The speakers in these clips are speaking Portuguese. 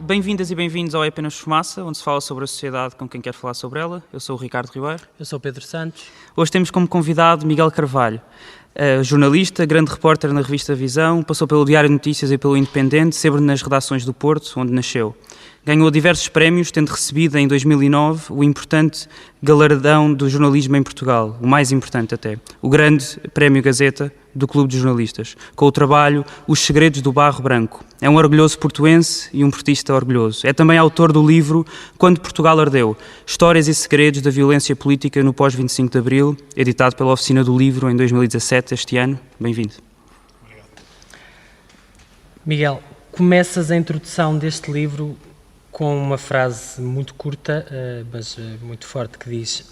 Bem-vindas e bem-vindos ao É Apenas Fumaça, onde se fala sobre a sociedade com quem quer falar sobre ela. Eu sou o Ricardo Ribeiro. Eu sou o Pedro Santos. Hoje temos como convidado Miguel Carvalho, jornalista, grande repórter na revista Visão, passou pelo Diário de Notícias e pelo Independente, sempre nas redações do Porto, onde nasceu. Ganhou diversos prémios, tendo recebido em 2009 o importante galardão do jornalismo em Portugal, o mais importante até, o grande Prémio Gazeta do Clube de Jornalistas, com o trabalho Os Segredos do Barro Branco. É um orgulhoso portuense e um portista orgulhoso. É também autor do livro Quando Portugal Ardeu, Histórias e Segredos da Violência Política no pós-25 de Abril, editado pela Oficina do Livro em 2017, este ano. Bem-vindo. Obrigado. Miguel, começas a introdução deste livro com uma frase muito curta, mas muito forte, que diz: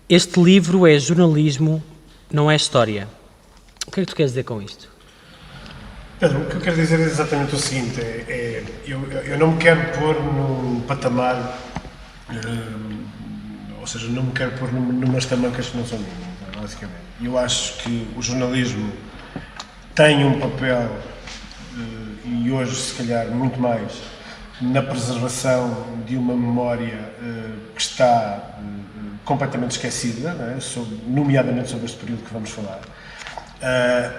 este livro é jornalismo, não é história. O que é que tu queres dizer com isto? Pedro, o que eu quero dizer é exatamente o seguinte, eu não me quero pôr num patamar, ou seja, não me quero pôr numas tamancas que não são minhas, basicamente. Eu acho que o jornalismo tem um papel, e hoje se calhar muito mais, na preservação de uma memória que está completamente esquecida, não é? Nomeadamente sobre este período que vamos falar.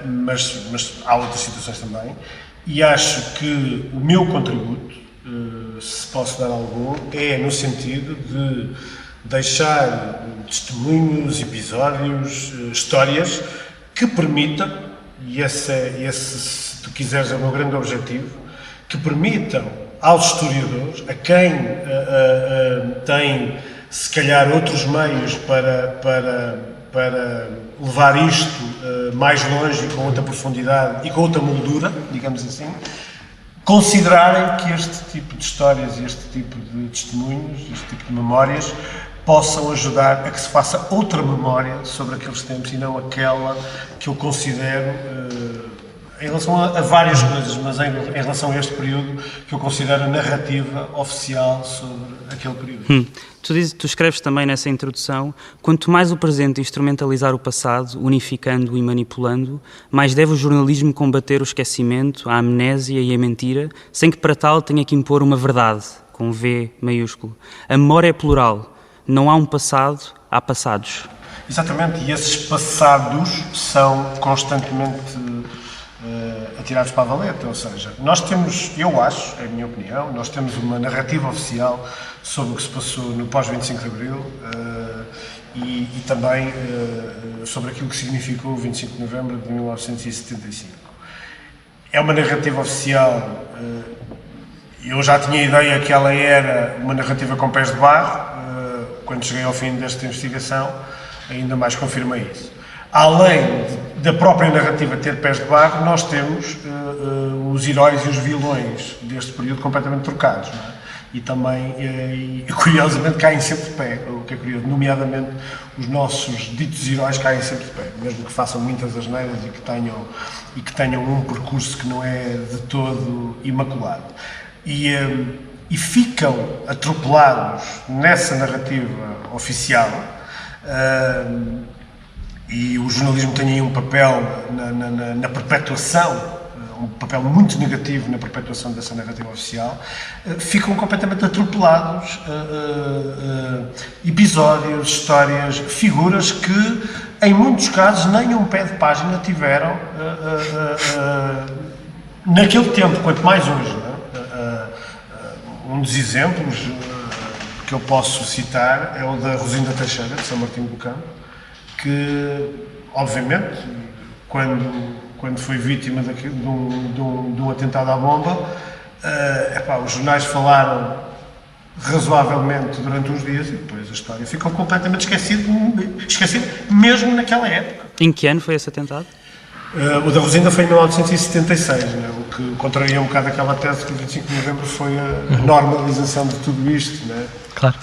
Mas há outras situações também, e acho que o meu contributo, se posso dar algum, é no sentido de deixar testemunhos, episódios, histórias que permitam, e esse, se tu quiseres, é o meu grande objetivo, que permitam aos historiadores, a quem tem se calhar outros meios para levar isto mais longe, com outra profundidade e com outra moldura, digamos assim, considerarem que este tipo de histórias, este tipo de testemunhos, este tipo de memórias possam ajudar a que se faça outra memória sobre aqueles tempos e não aquela que eu considero, em relação a várias coisas, mas em relação a este período, que eu considero a narrativa oficial sobre aquele período. Tu escreves também nessa introdução: quanto mais o presente instrumentalizar o passado, unificando-o e manipulando, mais deve o jornalismo combater o esquecimento, a amnésia e a mentira, sem que para tal tenha que impor uma verdade, com V maiúsculo. A memória é plural, não há um passado, há passados. Exatamente, e esses passados são constantemente atirados para a valeta, ou seja, nós temos, eu acho, é a minha opinião, nós temos uma narrativa oficial sobre o que se passou no pós-25 de Abril e também sobre aquilo que significou o 25 de Novembro de 1975. É uma narrativa oficial, eu já tinha a ideia que ela era uma narrativa com pés de barro, quando cheguei ao fim desta investigação, ainda mais confirmei isso. Além da própria narrativa ter pés de barro, nós temos os heróis e os vilões deste período completamente trocados, não é? E também, curiosamente, caem sempre de pé, o que é curioso, nomeadamente os nossos ditos heróis caem sempre de pé, mesmo que façam muitas asneiras e que tenham um percurso que não é de todo imaculado. E ficam atropelados nessa narrativa oficial. E o jornalismo tem aí um papel na perpetuação, um papel muito negativo na perpetuação dessa narrativa oficial, ficam completamente atropelados episódios, histórias, figuras que, em muitos casos, nem um pé de página tiveram naquele tempo, quanto mais hoje. Um dos exemplos que eu posso citar é o da Rosinda Teixeira, de São Martinho do Campo, que, obviamente, quando foi vítima de um atentado à bomba, os jornais falaram razoavelmente durante uns dias e depois a história ficou completamente esquecida mesmo naquela época. Em que ano foi esse atentado? O da Rosinda foi em 1976, né? O que contraria um bocado aquela tese que o 25 de Novembro foi a normalização de tudo isto. Né? Claro.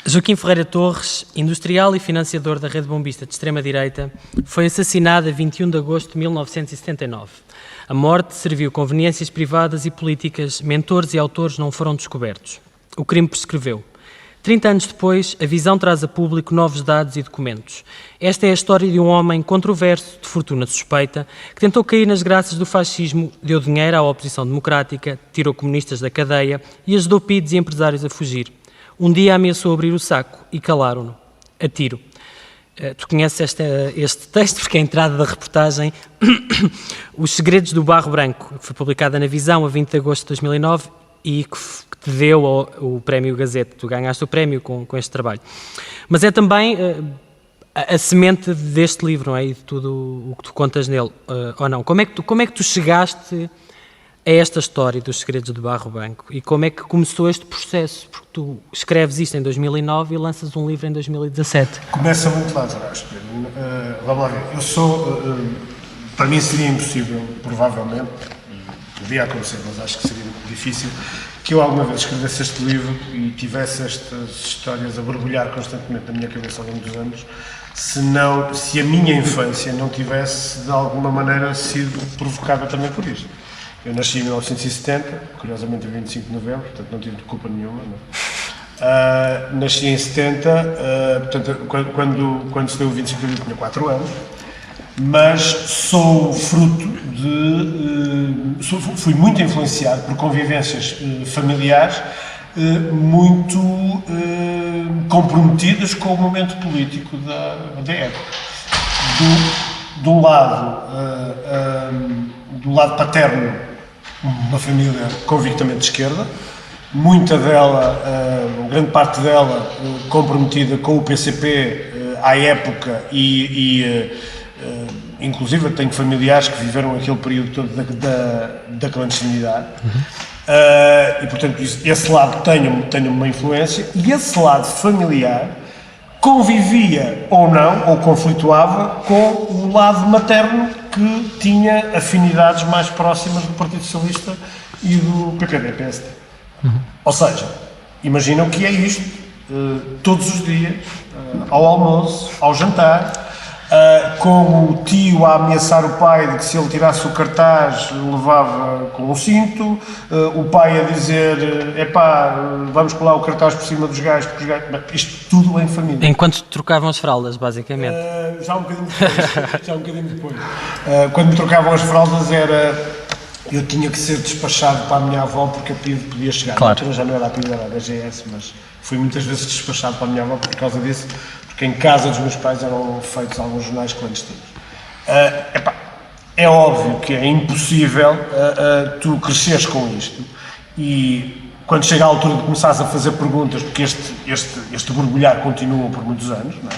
Joaquim Ferreira Torres, industrial e financiador da rede bombista de extrema-direita, foi assassinado a 21 de agosto de 1979. A morte serviu conveniências privadas e políticas, mentores e autores não foram descobertos. O crime prescreveu. 30 anos depois, a Visão traz a público novos dados e documentos. Esta é a história de um homem controverso, de fortuna suspeita, que tentou cair nas graças do fascismo, deu dinheiro à oposição democrática, tirou comunistas da cadeia e ajudou PIDs e empresários a fugir. Um dia ameaçou abrir o saco e calaram-no, a tiro. Tu conheces este texto porque é a entrada da reportagem Os Segredos do Barro Branco, que foi publicada na Visão a 20 de agosto de 2009 e que te deu o Prémio Gazette. Tu ganhaste o prémio com este trabalho. Mas é também a semente deste livro, não é? E de tudo o que tu contas nele, ou não? Como é que tu chegaste a esta história dos Segredos do Barro Branco e como é que começou este processo? Porque tu escreves isto em 2009 e lanças um livro em 2017. Começa muito lá atrás, Pedro. Vamos lá ver. Eu sou... para mim seria impossível, provavelmente, podia acontecer, mas acho que seria muito difícil, que eu alguma vez escrevesse este livro e tivesse estas histórias a borbulhar constantemente na minha cabeça ao longo dos anos, se a minha infância não tivesse, de alguma maneira, sido provocada também por isto. Eu nasci em 1970, curiosamente a 25 de novembro, portanto não tive culpa nenhuma. Não. Nasci em 70, portanto, quando se deu o 25 de novembro tinha 4 anos, mas sou fruto fui muito influenciado por convivências familiares muito comprometidas com o momento político da época. Do lado paterno, uma família convictamente de esquerda, muita dela, grande parte dela, comprometida com o PCP à época inclusive tenho familiares que viveram aquele período todo da clandestinidade. E portanto esse lado tem uma influência, e esse lado familiar convivia ou não, ou conflituava com o lado materno, que tinha afinidades mais próximas do Partido Socialista e do PPD-PSD. Ou seja, imaginam que é isto, todos os dias, ao almoço, ao jantar, com o tio a ameaçar o pai de que se ele tirasse o cartaz levava com o cinto, o pai a dizer, vamos colar o cartaz por cima dos gajos, porque os gajos... Isto tudo em família. Enquanto trocavam as fraldas, basicamente. Já um bocadinho depois. Quando me trocavam as fraldas eu tinha que ser despachado para a minha avó porque a PIDE podia chegar. Claro. Já não era a PIDE, era a DGS, mas fui muitas vezes despachado para a minha avó por causa disso, porque em casa dos meus pais eram feitos alguns jornais clandestinos. É óbvio que é impossível tu cresceres com isto, e quando chega a altura de começares a fazer perguntas, porque este borbulhar continua por muitos anos, não é?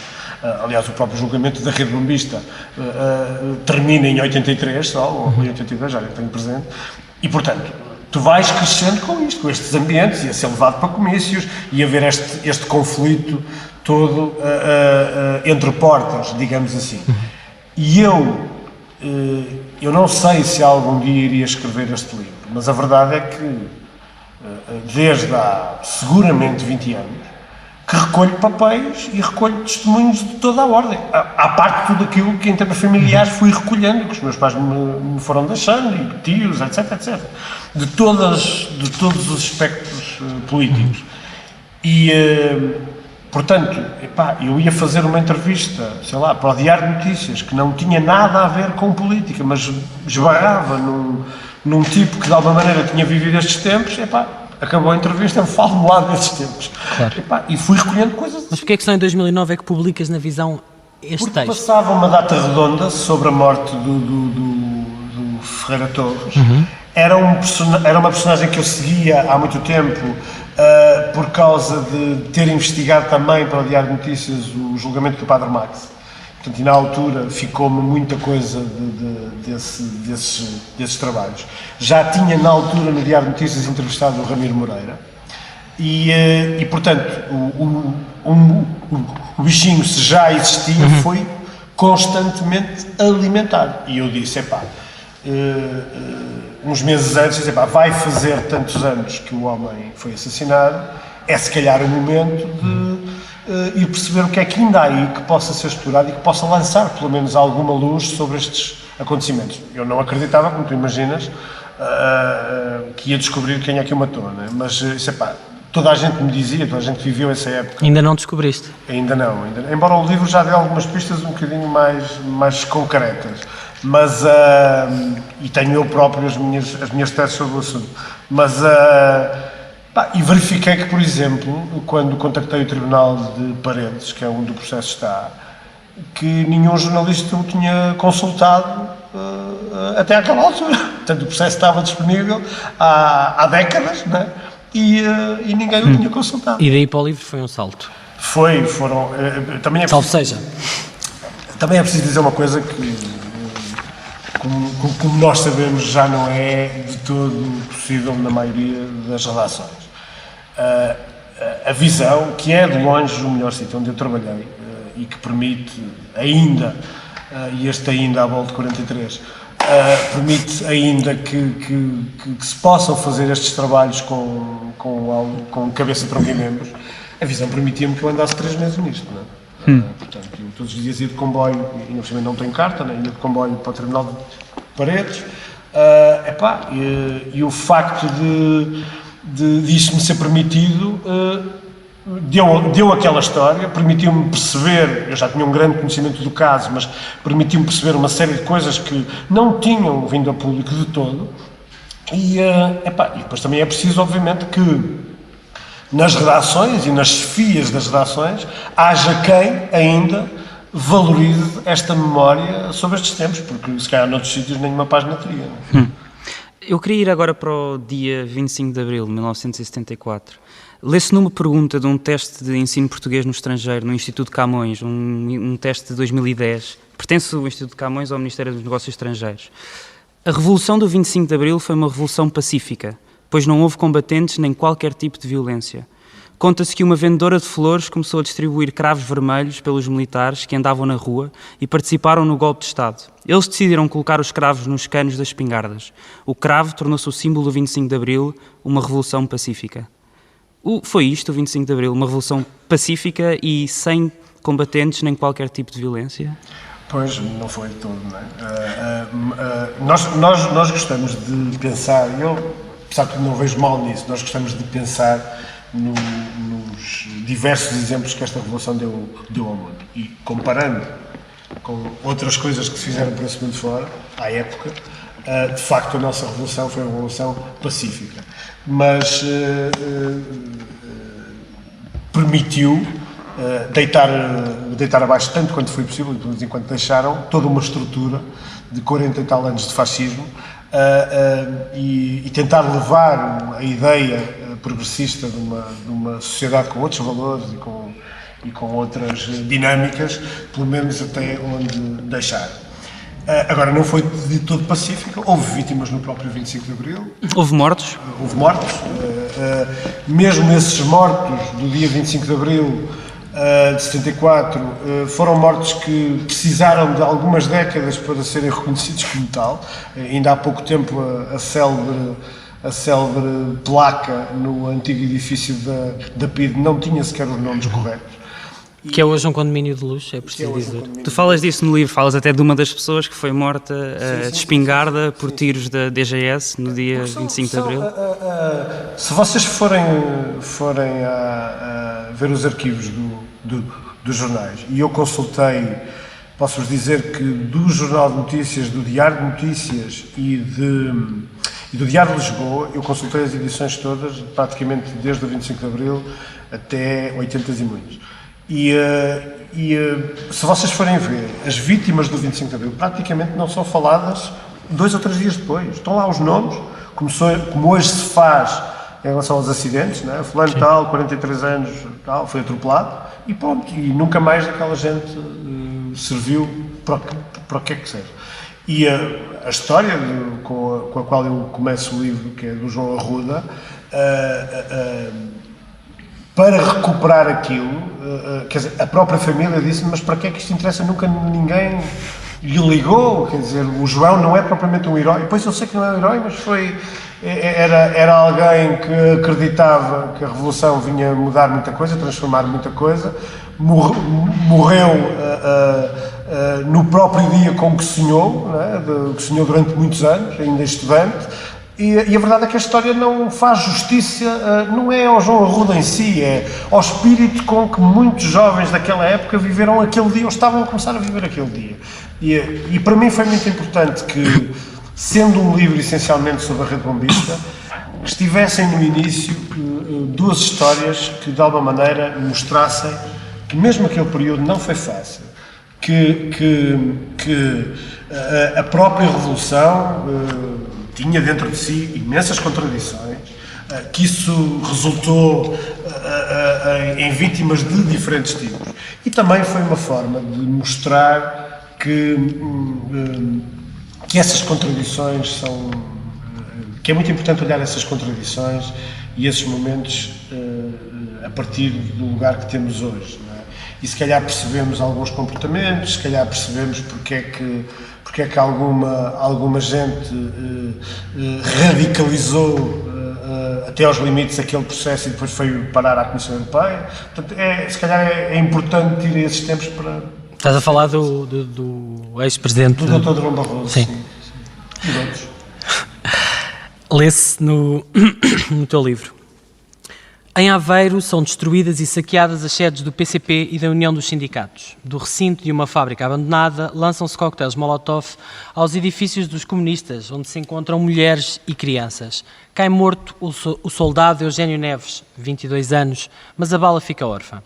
Aliás, o próprio julgamento da Rede Bombista termina em 83 só, ou em 82, já nem tenho presente, e portanto, tu vais crescendo com isto, com estes ambientes, e a ser levado para comícios, e a ver este conflito todo entre portas, digamos assim. E eu não sei se algum dia iria escrever este livro, mas a verdade é que desde há seguramente 20 anos que recolho papéis e recolho testemunhos de toda a ordem, à parte de tudo aquilo que em termos familiares fui recolhendo, que os meus pais me foram deixando, e tios, etc, de todos os aspectos políticos. E portanto, eu ia fazer uma entrevista, sei lá, para o Diário de Notícias, que não tinha nada a ver com política, mas esbarrava num tipo que de alguma maneira tinha vivido estes tempos, acabou a entrevista, eu falo lá desses tempos. Claro. E fui recolhendo coisas. Mas porquê é que só em 2009 é que publicas na Visão este texto? Passava uma data redonda sobre a morte do Ferreira Torres. Era uma personagem que eu seguia há muito tempo, por causa de ter investigado também para o Diário de Notícias o julgamento do Padre Max. Portanto, e na altura ficou-me muita coisa desses trabalhos. Já tinha na altura no Diário de Notícias entrevistado o Ramiro Moreira e portanto, o bichinho, se já existia, foi constantemente alimentado. E eu disse, uns meses antes, vai fazer tantos anos que o homem foi assassinado, é se calhar o momento de ir perceber o que é que ainda há aí que possa ser explorado e que possa lançar pelo menos alguma luz sobre estes acontecimentos. Eu não acreditava, como tu imaginas, que ia descobrir quem é que o matou, né? Mas toda a gente me dizia, toda a gente viveu essa época. Ainda não descobriste? Ainda não. Embora o livro já dê algumas pistas um bocadinho mais concretas. Mas, e tenho eu próprio as minhas teses sobre o assunto. Mas, e verifiquei que, por exemplo, quando contactei o Tribunal de Paredes, que é onde o processo está, que nenhum jornalista o tinha consultado até àquela altura. Portanto, o processo estava disponível há décadas, não é? E ninguém o tinha consultado. E daí para o livro foi um salto? Foram... também é Salvo seja. Também é preciso dizer uma coisa que, como nós sabemos, já não é de todo possível na maioria das redações. A Visão, que é de longe o melhor sítio onde eu trabalhei e que permite ainda, e este ainda à volta de 43, permite ainda que se possam fazer estes trabalhos com cabeça, tronco e membros. A Visão permitia-me que eu andasse 3 meses nisto, não é? Portanto, eu todos os dias ia de comboio, e infelizmente não tenho carta, né? Ia de comboio para o Tribunal de Paredes, e o facto disso me ser permitido deu aquela história, permitiu-me perceber, eu já tinha um grande conhecimento do caso, mas permitiu-me perceber uma série de coisas que não tinham vindo a público de todo, e depois também é preciso, obviamente, que nas redações e nas chefias das redações haja quem ainda valorize esta memória sobre estes tempos, porque se calhar noutros sítios nenhuma página teria. Eu queria ir agora para o dia 25 de abril de 1974. Lê-se numa pergunta de um teste de ensino português no estrangeiro, no Instituto Camões, um teste de 2010. Pertence o Instituto Camões ao Ministério dos Negócios Estrangeiros. A Revolução do 25 de abril foi uma revolução pacífica, pois não houve combatentes nem qualquer tipo de violência. Conta-se que uma vendedora de flores começou a distribuir cravos vermelhos pelos militares que andavam na rua e participaram no golpe de Estado. Eles decidiram colocar os cravos nos canos das espingardas. O cravo tornou-se o símbolo do 25 de abril, uma revolução pacífica. Foi isto, o 25 de abril, uma revolução pacífica e sem combatentes nem qualquer tipo de violência? Pois, não foi de todo, não é? Nós gostamos de pensar, eu, apesar de que não vejo mal nisso, nós gostamos de pensar nos diversos exemplos que esta revolução deu ao mundo. E comparando com outras coisas que se fizeram para esse mundo fora, à época, de facto a nossa revolução foi uma revolução pacífica. Mas permitiu deitar abaixo, tanto quanto foi possível, e pelo menos enquanto deixaram, toda uma estrutura de 40 e tal anos de fascismo e tentar levar a ideia progressista de uma sociedade com outros valores e com outras dinâmicas, pelo menos até onde deixar. Agora, não foi de todo pacífico, houve vítimas no próprio 25 de Abril. Houve mortos? Houve mortos. Mesmo esses mortos do dia 25 de Abril de 74 foram mortos que precisaram de algumas décadas para serem reconhecidos como tal. Ainda há pouco tempo a célebre placa no antigo edifício da PIDE não tinha sequer os nomes corretos. Que é hoje um condomínio de luxo, é preciso dizer. Tu falas disso no livro, falas até de uma das pessoas que foi morta de espingarda por tiros da DGS no dia 25 de Abril. Se vocês forem a ver os arquivos dos jornais, e eu consultei, posso-vos dizer que do Jornal de Notícias, do Diário de Notícias e do Diário de Lisboa, eu consultei as edições todas, praticamente desde o 25 de Abril até 80 e muitos. E se vocês forem ver, as vítimas do 25 de Abril praticamente não são faladas 2 ou 3 dias depois. Estão lá os nomes, como hoje se faz em relação aos acidentes, não é? Fulano tal, 43 anos, tal, foi atropelado, e pronto, e nunca mais aquela gente serviu para o que é que serve. E a história com a qual eu começo o livro, que é do João Arruda, para recuperar aquilo, quer dizer, a própria família disse, mas para que é que isto interessa? Nunca ninguém lhe ligou, quer dizer, o João não é propriamente um herói, pois eu sei que não é um herói, mas era alguém que acreditava que a Revolução vinha mudar muita coisa, transformar muita coisa, morreu no próprio dia com que sonhou, não é? Que sonhou durante muitos anos, ainda estudante, E a verdade é que a história não faz justiça, não é ao João Arruda em si, é ao espírito com que muitos jovens daquela época viveram aquele dia, ou estavam a começar a viver aquele dia. E para mim foi muito importante que, sendo um livro essencialmente sobre a rede bombista, estivessem no início duas histórias que de alguma maneira mostrassem que mesmo aquele período não foi fácil, que a própria Revolução tinha dentro de si imensas contradições, que isso resultou em vítimas de diferentes tipos. E também foi uma forma de mostrar que essas contradições são... que é muito importante olhar essas contradições e esses momentos a partir do lugar que temos hoje, não é? E se calhar percebemos alguns comportamentos, se calhar percebemos porque é que alguma gente radicalizou até aos limites aquele processo e depois foi parar à Comissão Europeia. Portanto, se calhar é importante ir a esses tempos para... Estás a falar do ex-presidente... Do Dr. Durão Barroso, sim. E de outros. Lê-se no teu livro. Em Aveiro são destruídas e saqueadas as sedes do PCP e da União dos Sindicatos. Do recinto de uma fábrica abandonada, lançam-se coquetéis Molotov aos edifícios dos comunistas, onde se encontram mulheres e crianças. Cai morto o soldado Eugénio Neves, 22 anos, mas a bala fica órfã.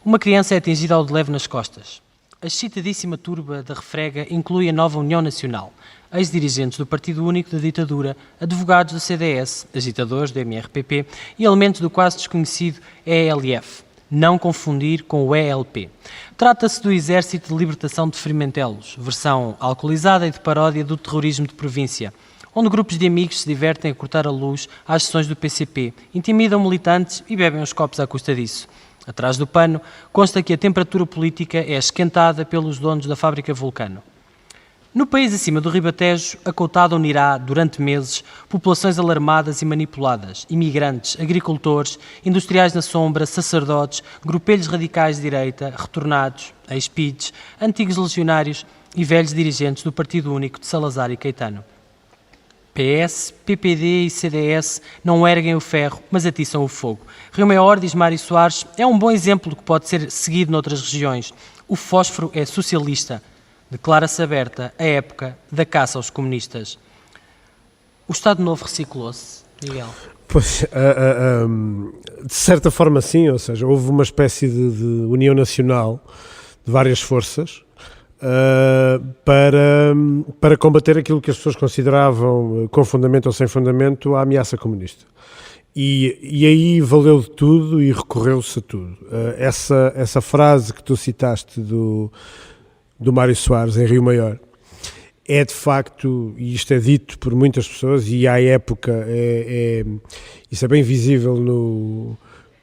Uma criança é atingida ao de leve nas costas. A excitadíssima turba da refrega inclui a nova União Nacional, ex-dirigentes do Partido Único da Ditadura, advogados do CDS, agitadores do MRPP e elementos do quase desconhecido ELF, não confundir com o ELP. Trata-se do Exército de Libertação de Frementelos, versão alcoolizada e de paródia do terrorismo de província, onde grupos de amigos se divertem a cortar a luz às sessões do PCP, intimidam militantes e bebem os copos à custa disso. Atrás do pano, consta que a temperatura política é esquentada pelos donos da fábrica Vulcano. No país acima do Ribatejo, acoutado unirá, durante meses, populações alarmadas e manipuladas, imigrantes, agricultores, industriais na sombra, sacerdotes, grupelhos radicais de direita, retornados, ex-PIDs, antigos legionários e velhos dirigentes do Partido Único de Salazar e Caetano. PS, PPD e CDS não erguem o ferro, mas atiçam o fogo. Rio Maior, diz Mário Soares, é um bom exemplo que pode ser seguido noutras regiões. O fósforo é socialista. Declara-se aberta a época da caça aos comunistas. O Estado Novo reciclou-se, Miguel? Pois, de certa forma sim, ou seja, houve uma espécie de união nacional de várias forças para combater aquilo que as pessoas consideravam, com fundamento ou sem fundamento, a ameaça comunista. E aí valeu de tudo e recorreu-se a tudo. Essa frase que tu citaste do Mário Soares, em Rio Maior, é de facto, e isto é dito por muitas pessoas, e à época isso é bem visível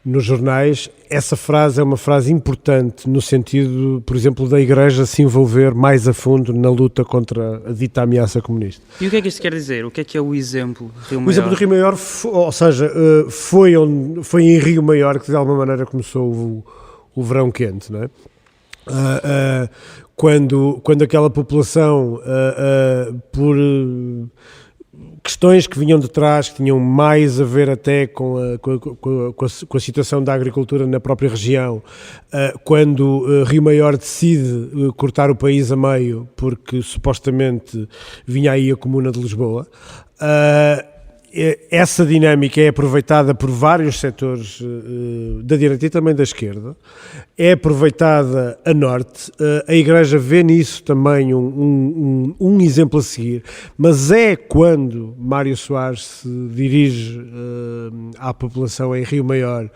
nos jornais, essa frase é uma frase importante no sentido, por exemplo, da Igreja se envolver mais a fundo na luta contra a dita ameaça comunista. E o que é que isto quer dizer? O que é o exemplo de Rio Maior? O exemplo do Rio Maior, ou seja, foi em Rio Maior que de alguma maneira começou o verão quente, não é? Quando aquela população, por questões que vinham de trás, que tinham mais a ver até com a situação da agricultura na própria região, quando Rio Maior decide cortar o país a meio, porque supostamente vinha aí a Comuna de Lisboa, essa dinâmica é aproveitada por vários setores da direita e também da esquerda, é aproveitada a norte, a Igreja vê nisso também um exemplo a seguir, mas é quando Mário Soares se dirige à população em Rio Maior,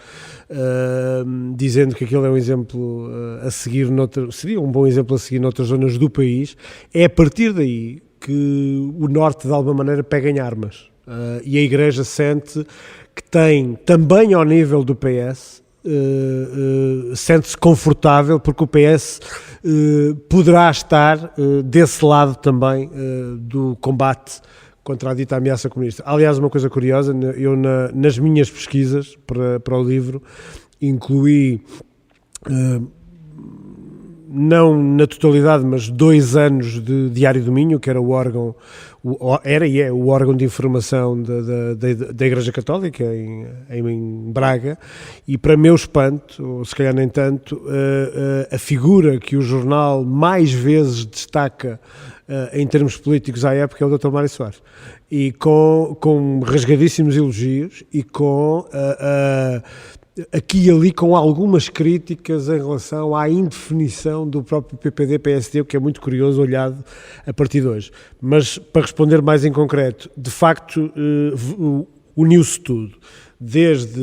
dizendo que aquilo é um exemplo a seguir, seria um bom exemplo a seguir noutras zonas do país, é a partir daí que o norte de alguma maneira pega em armas. E a Igreja sente que tem, também ao nível do PS, sente-se confortável porque o PS poderá estar desse lado também do combate contra a dita ameaça comunista. Aliás, uma coisa curiosa, eu nas minhas pesquisas para o livro incluí não na totalidade, mas 2 anos de Diário do Minho, que era o órgão, era e é o órgão de informação da Igreja Católica em Braga, e para meu espanto, ou se calhar nem tanto, a figura que o jornal mais vezes destaca em termos políticos à época é o Dr. Mário Soares, e com rasgadíssimos elogios e com aqui e ali com algumas críticas em relação à indefinição do próprio PPD-PSD, o que é muito curioso olhado a partir de hoje. Mas para responder mais em concreto, de facto uniu-se tudo. Desde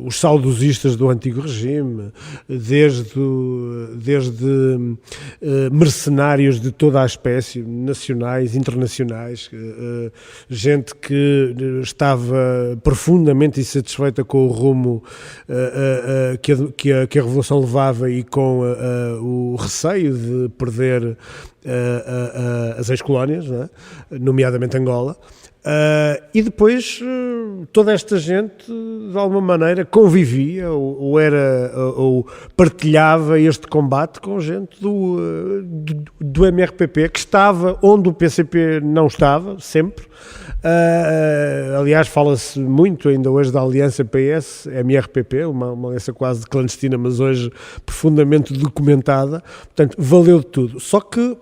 os saudosistas do antigo regime, desde mercenários de toda a espécie, nacionais, internacionais, gente que estava profundamente insatisfeita com o rumo que a Revolução levava e com o receio de perder as ex-colónias, não é? Nomeadamente Angola. E depois toda esta gente de alguma maneira convivia ou partilhava este combate com gente do MRPP, que estava onde o PCP não estava, sempre. Aliás, fala-se muito ainda hoje da aliança PS-MRPP, uma aliança quase clandestina, mas hoje profundamente documentada. Portanto, valeu de tudo. Só que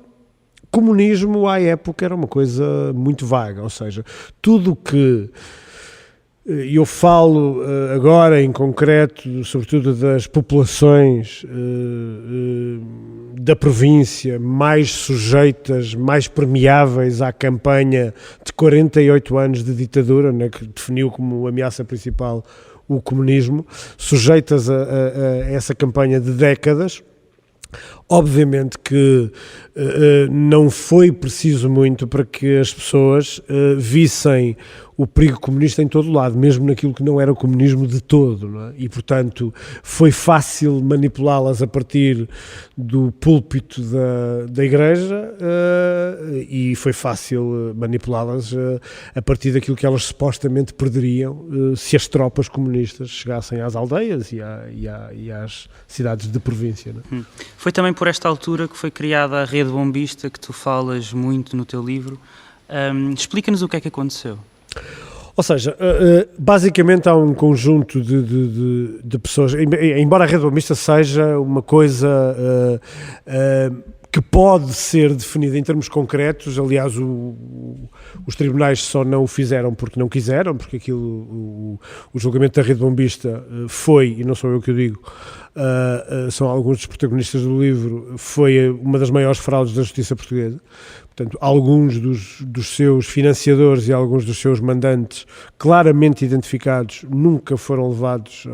comunismo à época era uma coisa muito vaga, ou seja, tudo o que eu falo agora em concreto, sobretudo das populações da província mais sujeitas, mais permeáveis à campanha de 48 anos de ditadura, né, que definiu como ameaça principal o comunismo, sujeitas a essa campanha de décadas. Obviamente que não foi preciso muito para que as pessoas vissem o perigo comunista em todo lado, mesmo naquilo que não era o comunismo de todo, não é? E, portanto, foi fácil manipulá-las a partir do púlpito da Igreja e foi fácil manipulá-las a partir daquilo que elas supostamente perderiam se as tropas comunistas chegassem às aldeias e às cidades de província, não é? Foi também por esta altura que foi criada a Rede Bombista, que tu falas muito no teu livro. Explica-nos o que é que aconteceu. Ou seja, basicamente há um conjunto de pessoas, embora a Rede Bombista seja uma coisa que pode ser definida em termos concretos. Aliás, os tribunais só não o fizeram porque não quiseram, porque o julgamento da Rede Bombista foi, e não sou eu que o digo, são alguns dos protagonistas do livro, foi uma das maiores fraudes da justiça portuguesa. Portanto, alguns dos seus financiadores e alguns dos seus mandantes claramente identificados nunca foram levados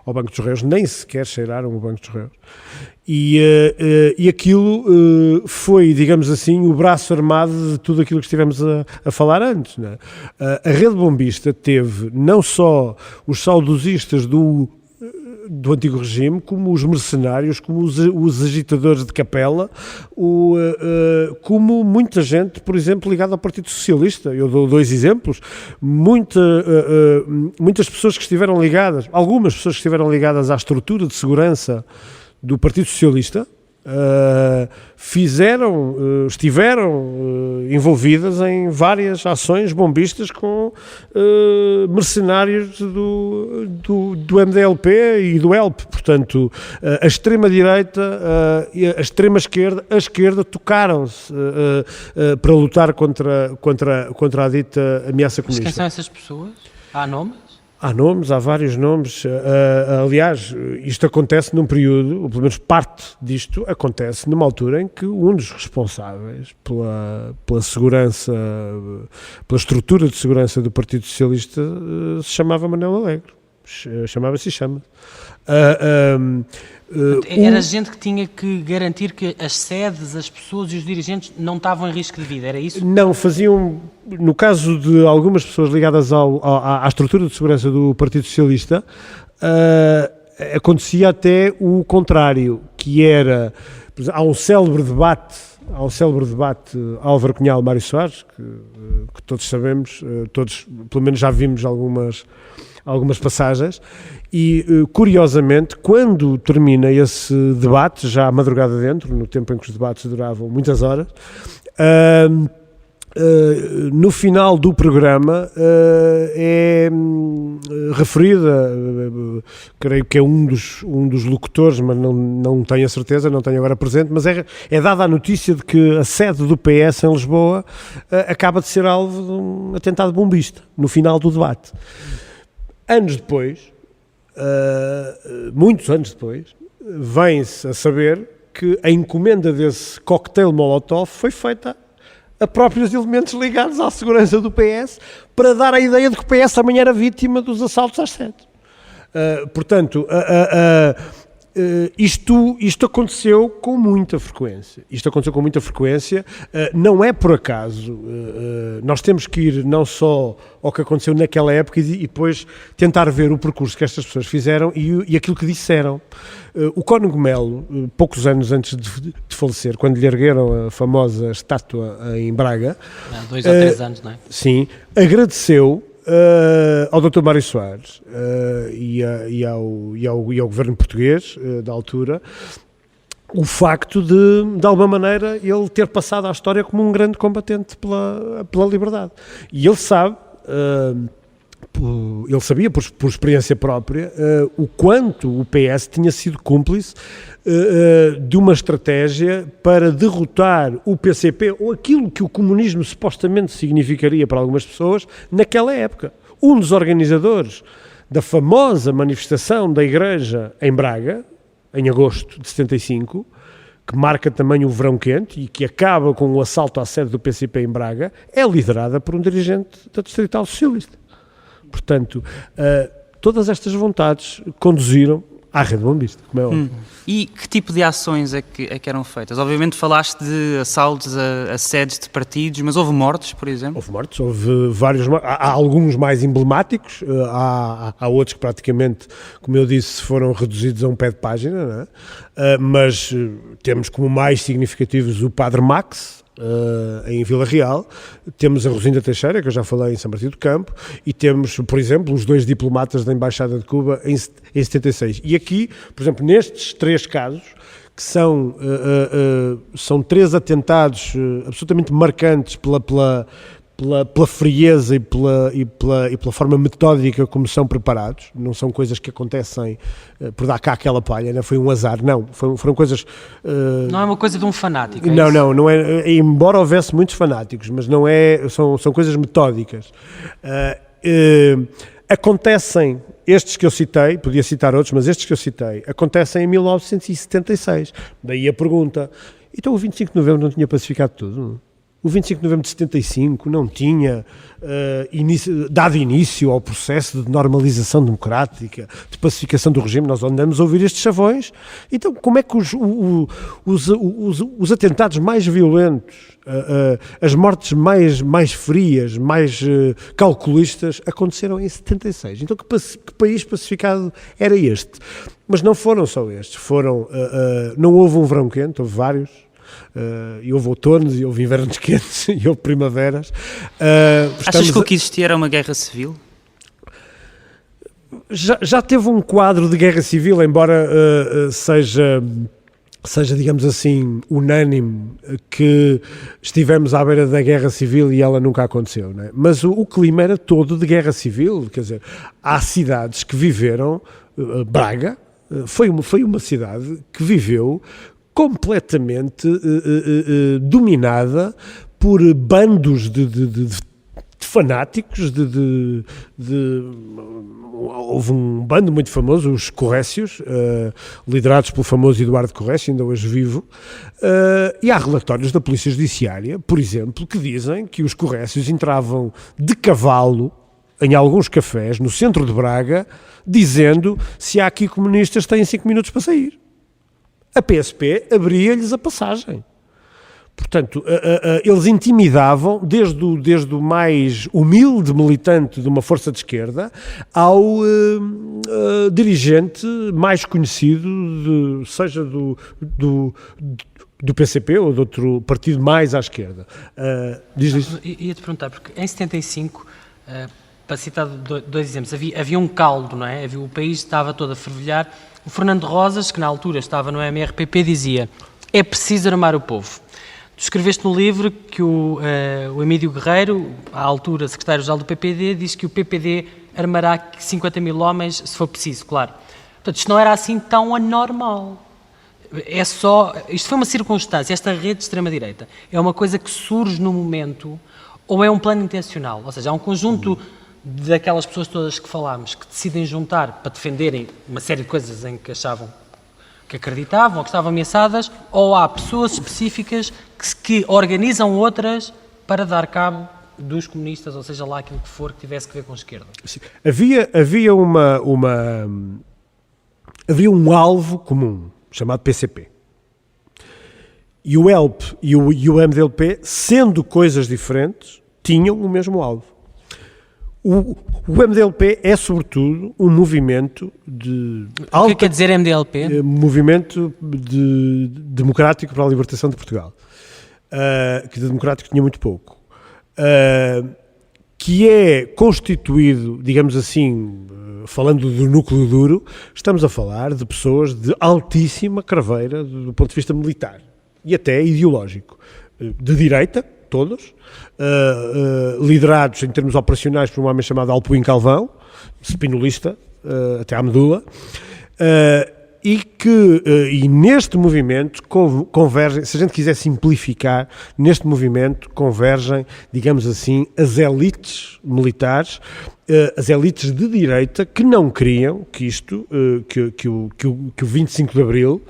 ao Banco dos Reus, nem sequer cheiraram o Banco dos Reus. E aquilo foi, digamos assim, o braço armado de tudo aquilo que estivemos a falar antes, não é? A Rede Bombista teve não só os saudosistas do antigo regime, como os mercenários, como os agitadores de capela, como muita gente, por exemplo, ligada ao Partido Socialista. Eu dou 2 exemplos. Muitas pessoas que estiveram ligadas, algumas pessoas que estiveram ligadas à estrutura de segurança do Partido Socialista, estiveram envolvidas em várias ações bombistas com mercenários do MDLP e do ELP. Portanto, a extrema-direita, a extrema-esquerda, a esquerda tocaram-se para lutar contra a dita ameaça comunista. Mas quem são essas pessoas? Há nomes? Há nomes, há vários nomes. Aliás, isto acontece num período, ou pelo menos parte disto acontece numa altura em que um dos responsáveis pela segurança, pela estrutura de segurança do Partido Socialista se chamava Manuel Alegre. Chamava-se e chama. Era gente que tinha que garantir que as sedes, as pessoas e os dirigentes não estavam em risco de vida, era isso? Não, faziam, no caso de algumas pessoas ligadas à estrutura de segurança do Partido Socialista, acontecia até o contrário, que era, há um célebre debate Álvaro Cunhal, Mário Soares, que todos sabemos, todos pelo menos já vimos algumas passagens, e curiosamente, quando termina esse debate, já à madrugada dentro, no tempo em que os debates duravam muitas horas, no final do programa é referida, creio que é um dos locutores, mas não tenho a certeza, não tenho agora presente, mas é dada a notícia de que a sede do PS em Lisboa acaba de ser alvo de um atentado bombista, no final do debate. Anos depois, muitos anos depois, vem-se a saber que a encomenda desse cocktail Molotov foi feita a próprios elementos ligados à segurança do PS, para dar a ideia de que o PS também era vítima dos assaltos às sedes. Portanto, isto aconteceu com muita frequência. Não é por acaso. Nós temos que ir não só ao que aconteceu naquela época e depois tentar ver o percurso que estas pessoas fizeram e aquilo que disseram. O Cónigo Melo, poucos anos antes de falecer, quando lhe ergueram a famosa estátua em Braga... 2 ou 3 anos, não é? Sim, agradeceu ao Dr. Mário Soares e ao governo português da altura o facto de alguma maneira, ele ter passado à história como um grande combatente pela liberdade. E ele sabe... ele sabia por experiência própria o quanto o PS tinha sido cúmplice de uma estratégia para derrotar o PCP ou aquilo que o comunismo supostamente significaria para algumas pessoas naquela época. Um dos organizadores da famosa manifestação da Igreja em Braga, em agosto de 75, que marca também o verão quente e que acaba com o assalto à sede do PCP em Braga, é liderada por um dirigente da Distrital Socialista. Portanto, todas estas vontades conduziram à rede bombista, como é óbvio. E que tipo de ações é que eram feitas? Obviamente falaste de assaltos a sedes de partidos, mas houve mortes, por exemplo? Houve mortes, houve vários mortos. Há alguns mais emblemáticos, há outros que praticamente, como eu disse, foram reduzidos a um pé de página, não é? Mas temos como mais significativos o Padre Max, em Vila Real, temos a Rosinda Teixeira, que eu já falei, em São Martinho do Campo, e temos, por exemplo, os 2 diplomatas da Embaixada de Cuba em 76. E aqui, por exemplo, nestes 3 casos, que são 3 atentados absolutamente marcantes pela frieza e pela forma metódica como são preparados, não são coisas que acontecem por dar cá aquela palha, não foi um azar, não, foram coisas... Não é uma coisa de um fanático, não é, embora houvesse muitos fanáticos, mas não é, são coisas metódicas. Acontecem, estes que eu citei, podia citar outros, mas estes que eu citei, acontecem em 1976, daí a pergunta, então o 25 de novembro não tinha pacificado tudo? O 25 de novembro de 75 não tinha dado início ao processo de normalização democrática, de pacificação do regime. Nós andamos a ouvir estes chavões. Então, como é que os atentados mais violentos, as mortes mais frias, mais calculistas, aconteceram em 76? Então, que país pacificado era este? Mas não foram só estes. Não houve um verão quente, houve vários. E houve outonos, e houve invernos quentes, e houve primaveras. Achas que o que existia era uma guerra civil? Já teve um quadro de guerra civil, embora seja, digamos assim, unânime que estivemos à beira da guerra civil e ela nunca aconteceu, não é? Mas o clima era todo de guerra civil, quer dizer, há cidades que viveram, Braga foi uma cidade que viveu completamente dominada por bandos de fanáticos, houve um bando muito famoso, os Corrécios, liderados pelo famoso Eduardo Corrécio, ainda hoje vivo, e há relatórios da Polícia Judiciária, por exemplo, que dizem que os Corrécios entravam de cavalo em alguns cafés no centro de Braga, dizendo: se há aqui comunistas têm 5 minutos para sair. A PSP abria-lhes a passagem. Portanto, eles intimidavam desde o mais humilde militante de uma força de esquerda ao dirigente mais conhecido, seja do PCP ou de outro partido mais à esquerda. Diz isso? Ia-te perguntar, porque em 75 para citar dois exemplos, havia um caldo, não é? O país estava todo a fervilhar. O Fernando Rosas, que na altura estava no MRPP, dizia: é preciso armar o povo. Tu escreveste no livro que o Emílio Guerreiro, à altura secretário-geral do PPD, disse que o PPD armará 50 mil homens se for preciso, claro. Portanto, isto não era assim tão anormal. Isto foi uma circunstância, esta rede de extrema-direita é uma coisa que surge no momento ou é um plano intencional? Ou seja, há um conjunto daquelas pessoas todas que falámos que decidem juntar para defenderem uma série de coisas em que achavam que acreditavam ou que estavam ameaçadas, ou há pessoas específicas que organizam outras para dar cabo dos comunistas, ou seja lá aquilo que for que tivesse que ver com a esquerda? Sim. Havia um alvo comum, chamado PCP. E o ELP e o MDLP, sendo coisas diferentes, tinham o mesmo alvo. O MDLP é, sobretudo, um movimento de... O que quer dizer MDLP? Movimento democrático para a libertação de Portugal. Que de democrático tinha muito pouco. Que é constituído, digamos assim, falando do núcleo duro, estamos a falar de pessoas de altíssima craveira do ponto de vista militar e até ideológico. De direita, todos, liderados em termos operacionais por um homem chamado Alpuim Calvão, spinolista, até à medula, e neste movimento convergem, se a gente quiser simplificar, neste movimento convergem, digamos assim, as elites militares, as elites de direita que não queriam que isto, que o 25 de Abril,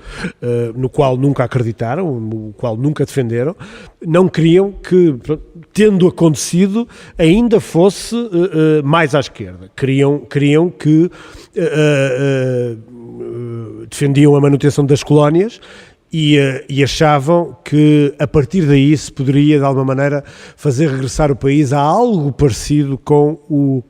no qual nunca acreditaram, no qual nunca defenderam, não queriam que, tendo acontecido, ainda fosse mais à esquerda. Queriam que defendiam a manutenção das colónias e achavam que a partir daí se poderia de alguma maneira fazer regressar o país a algo parecido com o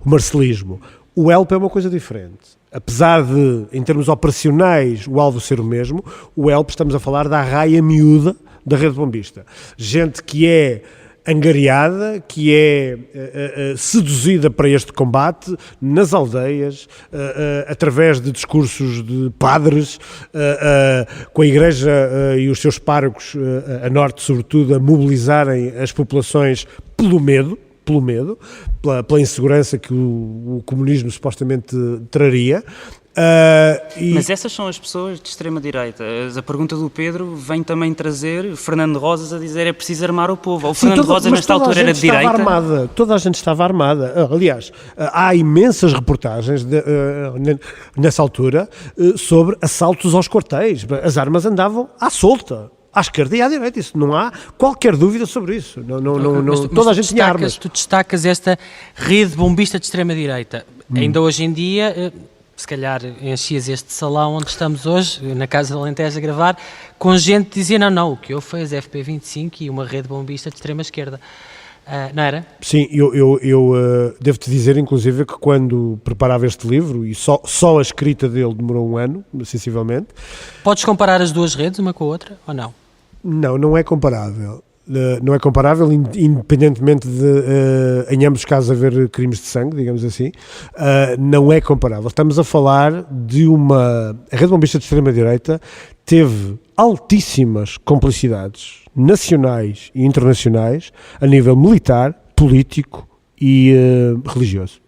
marcelismo. O ELP é uma coisa diferente. Apesar de, em termos operacionais, o alvo ser o mesmo, o ELP, estamos a falar da arraia miúda da rede bombista. Gente que é angariada, que é seduzida para este combate nas aldeias, através de discursos de padres, com a Igreja e os seus párocos, a norte sobretudo, a mobilizarem as populações pela insegurança que o comunismo supostamente traria. Mas essas são as pessoas de extrema-direita. A pergunta do Pedro vem também trazer Fernando Rosas a dizer é preciso armar o povo. O Fernando Rosas nesta altura era de direita. Toda a gente estava armada. Aliás, há imensas reportagens nessa altura sobre assaltos aos quartéis. As armas andavam à solta, à esquerda e à direita. Isso, não há qualquer dúvida sobre isso. Toda a gente tinha armas. Tu destacas esta rede bombista de extrema-direita. Ainda hoje em dia, se calhar enchias este salão onde estamos hoje, na Casa do Alentejo a gravar, com gente que dizia, não, o que eu foi as FP25 e uma rede bombista de extrema-esquerda. Não era? Sim, eu devo-te dizer, inclusive, que quando preparava este livro, e só a escrita dele demorou um ano, sensivelmente... Podes comparar as duas redes, uma com a outra, ou não? Não é comparável. Não é comparável, independentemente de, em ambos os casos, haver crimes de sangue, digamos assim, não é comparável. Estamos a falar de a rede bombista de extrema-direita teve altíssimas complicidades nacionais e internacionais a nível militar, político e religioso.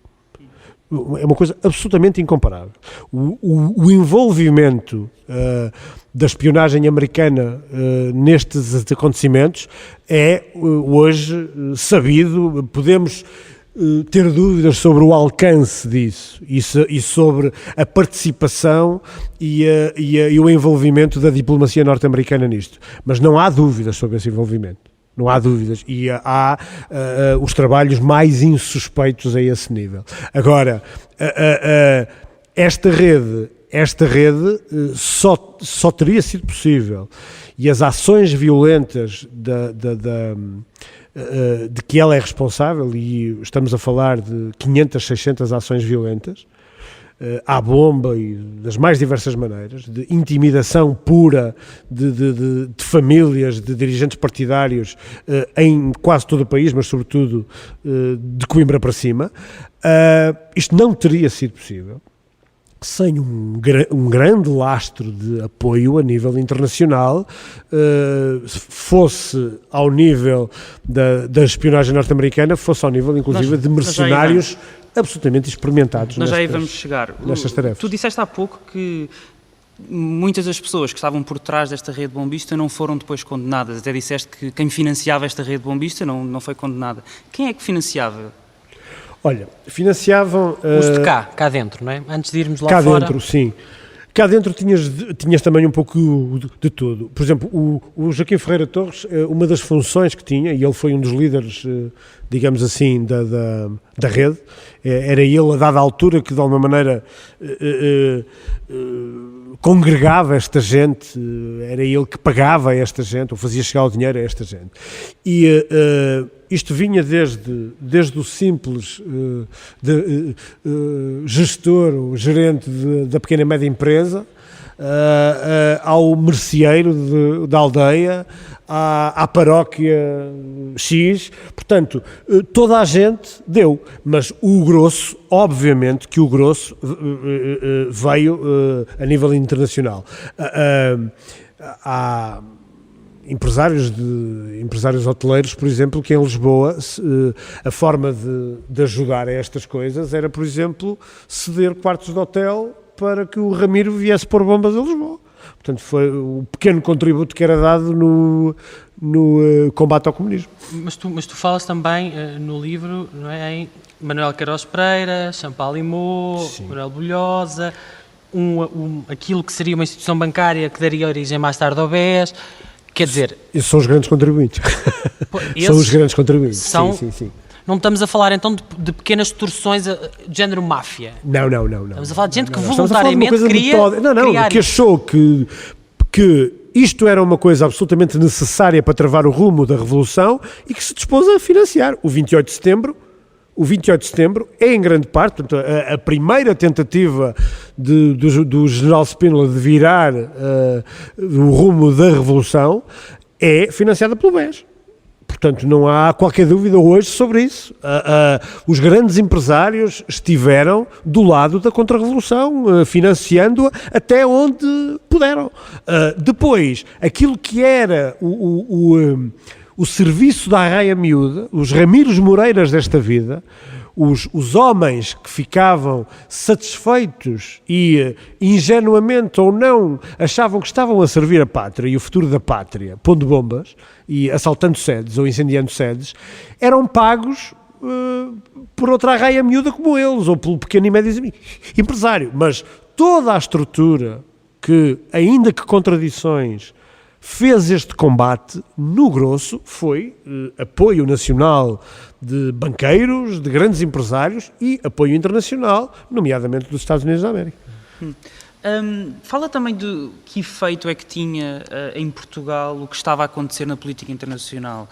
É uma coisa absolutamente incomparável. O envolvimento da espionagem americana nestes acontecimentos é hoje sabido. Podemos ter dúvidas sobre o alcance disso e sobre a participação e o envolvimento da diplomacia norte-americana nisto. Mas não há dúvidas sobre esse envolvimento. Não há dúvidas. E há os trabalhos mais insuspeitos a esse nível. Agora, esta rede só teria sido possível, e as ações violentas de que ela é responsável, e estamos a falar de 500, 600 ações violentas, à bomba e das mais diversas maneiras, de intimidação pura de famílias, de dirigentes partidários em quase todo o país, mas sobretudo de Coimbra para cima. Isto não teria sido possível sem um grande lastro de apoio a nível internacional, fosse ao nível da espionagem norte-americana, fosse ao nível, inclusive, de mercenários absolutamente experimentados nós já aí vamos chegar. Nestas tarefas. Tu disseste há pouco que muitas das pessoas que estavam por trás desta rede bombista não foram depois condenadas. Até disseste que quem financiava esta rede bombista não foi condenada. Quem é que financiava? Olha, financiavam... Os de cá dentro, não é? Antes de irmos lá cá fora... Cá dentro, sim. Cá dentro tinhas também um pouco de tudo. Por exemplo, o Joaquim Ferreira Torres, uma das funções que tinha, e ele foi um dos líderes, digamos assim, da rede, era ele, a dada altura, que de alguma maneira congregava esta gente, era ele que pagava a esta gente, ou fazia chegar o dinheiro a esta gente. E isto vinha desde o simples gestor, o gerente da pequena e média empresa, ao merceeiro da aldeia, à paróquia X. Portanto, toda a gente deu, mas o grosso, obviamente que o grosso veio a nível internacional. Há empresários hoteleiros, por exemplo, que em Lisboa a forma de ajudar a estas coisas era, por exemplo, ceder quartos de hotel para que o Ramiro viesse pôr bombas a Lisboa. Portanto, foi o pequeno contributo que era dado no combate ao comunismo. Mas tu falas também no livro, não é, em Manuel Queiroz Pereira, Champalimau, Manuel Bolhosa, aquilo que seria uma instituição bancária que daria origem mais tarde ao BES. Quer dizer... Esses são os grandes contribuintes. São os grandes contribuintes, sim. Não estamos a falar então de pequenas torções de género máfia. Não. Estamos a falar de gente que voluntariamente queria... que achou que isto era uma coisa absolutamente necessária para travar o rumo da Revolução e que se dispôs a financiar. O 28 de setembro é em grande parte, portanto, a primeira tentativa do general Spínola de virar o rumo da Revolução é financiada pelo BES. Portanto, não há qualquer dúvida hoje sobre isso. Os grandes empresários estiveram do lado da contra-revolução, financiando-a até onde puderam. Depois, aquilo que era o serviço da arraia miúda, os Ramires Moreiras desta vida, os homens que ficavam satisfeitos e ingenuamente ou não achavam que estavam a servir a pátria e o futuro da pátria, pondo bombas e assaltando sedes ou incendiando sedes, eram pagos por outra arraia miúda como eles, ou pelo pequeno e médio empresário. Mas toda a estrutura que, ainda que contradições, fez este combate, no grosso, foi apoio nacional de banqueiros, de grandes empresários e apoio internacional, nomeadamente dos Estados Unidos da América. Fala também de que efeito é que tinha em Portugal o que estava a acontecer na política internacional.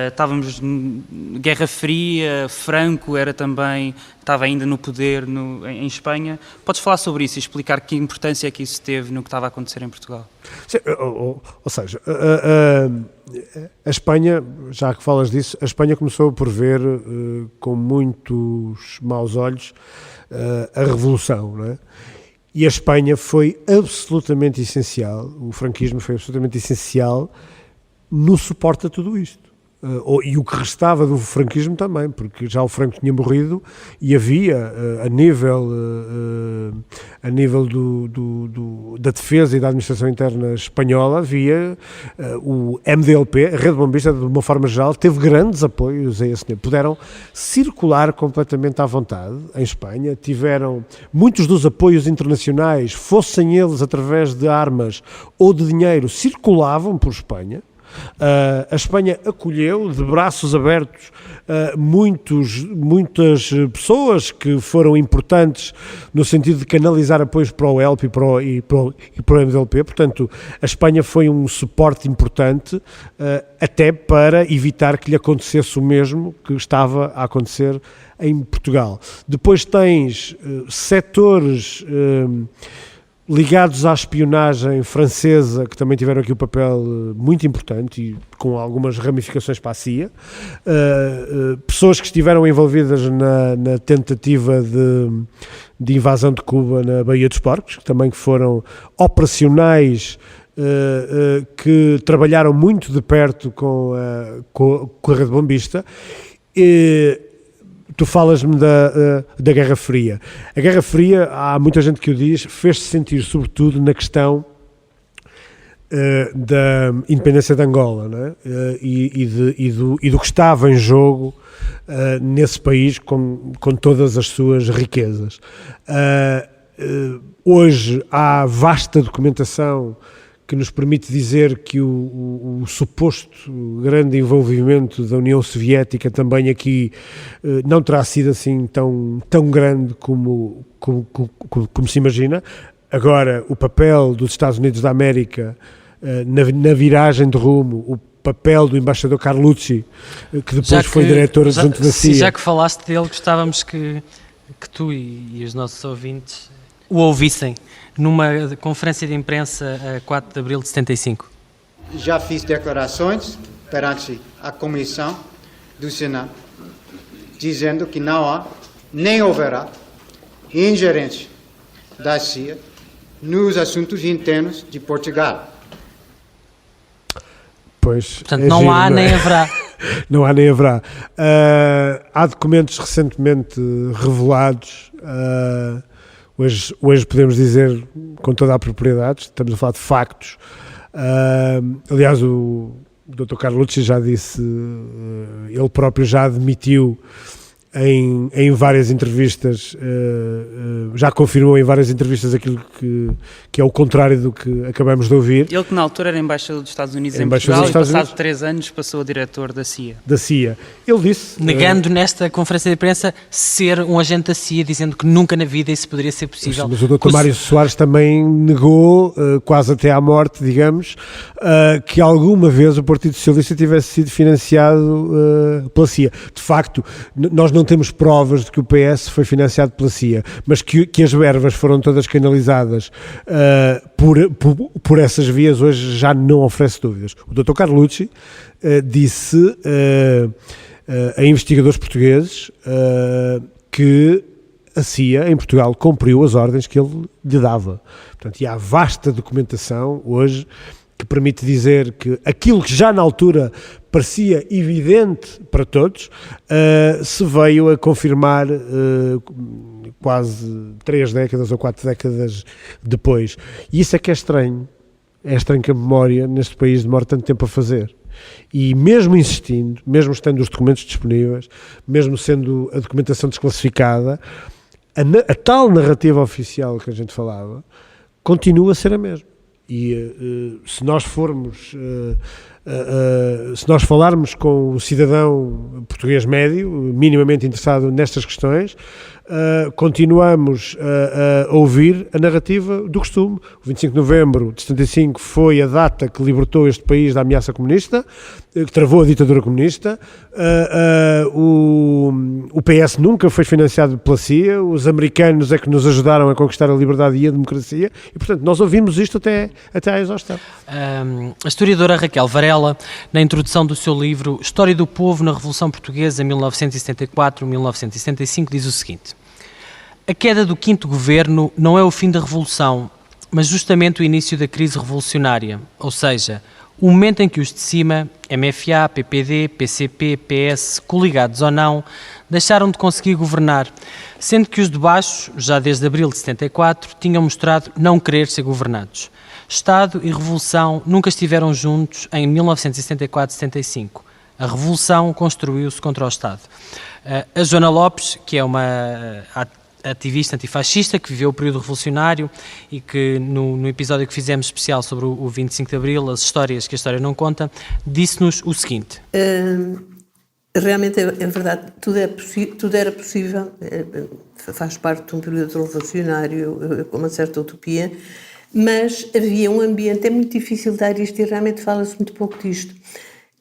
Estávamos na Guerra Fria, Franco estava ainda no poder em Espanha. Podes falar sobre isso e explicar que importância é que isso teve no que estava a acontecer em Portugal? Sim, ou seja, a Espanha, já que falas disso, a Espanha começou por ver com muitos maus olhos a Revolução, não é? E a Espanha foi absolutamente essencial, o franquismo foi absolutamente essencial no suporte a tudo isto. E o que restava do franquismo também, porque já o Franco tinha morrido e havia, a nível da defesa e da administração interna espanhola, havia o MDLP, a Rede Bombista, de uma forma geral, teve grandes apoios a esse nível. Puderam circular completamente à vontade em Espanha, tiveram muitos dos apoios internacionais, fossem eles através de armas ou de dinheiro, circulavam por Espanha. A Espanha acolheu de braços abertos muitas pessoas que foram importantes no sentido de canalizar apoios para o ELP e para o MDLP. Portanto, a Espanha foi um suporte importante até para evitar que lhe acontecesse o mesmo que estava a acontecer em Portugal. Depois tens setores ligados à espionagem francesa, que também tiveram aqui um papel muito importante e com algumas ramificações para a CIA, pessoas que estiveram envolvidas na tentativa de invasão de Cuba na Baía dos Porcos, que também foram operacionais, que trabalharam muito de perto com a rede bombista. Tu falas-me da Guerra Fria. A Guerra Fria, há muita gente que o diz, fez-se sentir sobretudo na questão da independência de Angola, não é? E do que estava em jogo nesse país com todas as suas riquezas. Hoje há vasta documentação que nos permite dizer que o suposto grande envolvimento da União Soviética também aqui não terá sido assim tão grande como se imagina. Agora, o papel dos Estados Unidos da América na viragem de rumo, o papel do embaixador Carlucci, que depois foi diretor adjunto da CIA. Já que falaste dele, gostávamos que tu e os nossos ouvintes o ouvissem numa conferência de imprensa a 4 de abril de 75. Já fiz declarações perante a Comissão do Senado, dizendo que não há, nem haverá, ingerência da CIA nos assuntos internos de Portugal. Pois, portanto, não há nem haverá. Não há nem haverá. Há documentos recentemente revelados. Hoje podemos dizer com toda a propriedade, estamos a falar de factos. Aliás, o Dr. Carlucci já disse, ele próprio já admitiu em várias entrevistas, já confirmou em várias entrevistas aquilo que é o contrário do que acabamos de ouvir. Ele que na altura era embaixador dos Estados Unidos em Portugal e passado 3 anos passou a diretor da CIA. Da CIA. Ele disse... Negando nesta conferência de imprensa ser um agente da CIA, dizendo que nunca na vida isso poderia ser possível. Mas o Dr. Mário Soares também negou, quase até à morte, digamos, que alguma vez o Partido Socialista tivesse sido financiado pela CIA. De facto, nós não temos provas de que o PS foi financiado pela CIA, mas que as verbas foram todas canalizadas por essas vias, hoje já não oferece dúvidas. O Dr. Carlucci disse a investigadores portugueses que a CIA em Portugal cumpriu as ordens que ele lhe dava. Portanto, e há vasta documentação hoje que permite dizer que aquilo que já na altura parecia evidente para todos, se veio a confirmar quase 3 décadas ou 4 décadas depois. E isso é que é estranho. É estranho que a memória neste país demore tanto tempo a fazer. E mesmo insistindo, mesmo estando os documentos disponíveis, mesmo sendo a documentação desclassificada, a tal narrativa oficial que a gente falava continua a ser a mesma. E se nós falarmos com o cidadão português médio, minimamente interessado nestas questões, continuamos a ouvir a narrativa do costume. O 25 de novembro de 75 foi a data que libertou este país da ameaça comunista, que travou a ditadura comunista. O PS nunca foi financiado pela CIA, os americanos é que nos ajudaram a conquistar a liberdade e a democracia, e portanto nós ouvimos isto até à exaustão. A historiadora Raquel Varela, na introdução do seu livro História do Povo na Revolução Portuguesa 1974-1975, diz o seguinte: a queda do quinto governo não é o fim da revolução, mas justamente o início da crise revolucionária, ou seja, o momento em que os de cima, MFA, PPD, PCP, PS, coligados ou não, deixaram de conseguir governar, sendo que os de baixo, já desde abril de 74, tinham mostrado não querer ser governados. Estado e Revolução nunca estiveram juntos em 1974-75. A Revolução construiu-se contra o Estado. A Joana Lopes, que é uma ativista antifascista que viveu o período revolucionário e que no episódio que fizemos especial sobre o 25 de Abril, as histórias que a história não conta, disse-nos o seguinte. Realmente é verdade, tudo era possível, faz parte de um período revolucionário com uma certa utopia, mas havia um ambiente, é muito difícil dar isto e realmente fala-se muito pouco disto.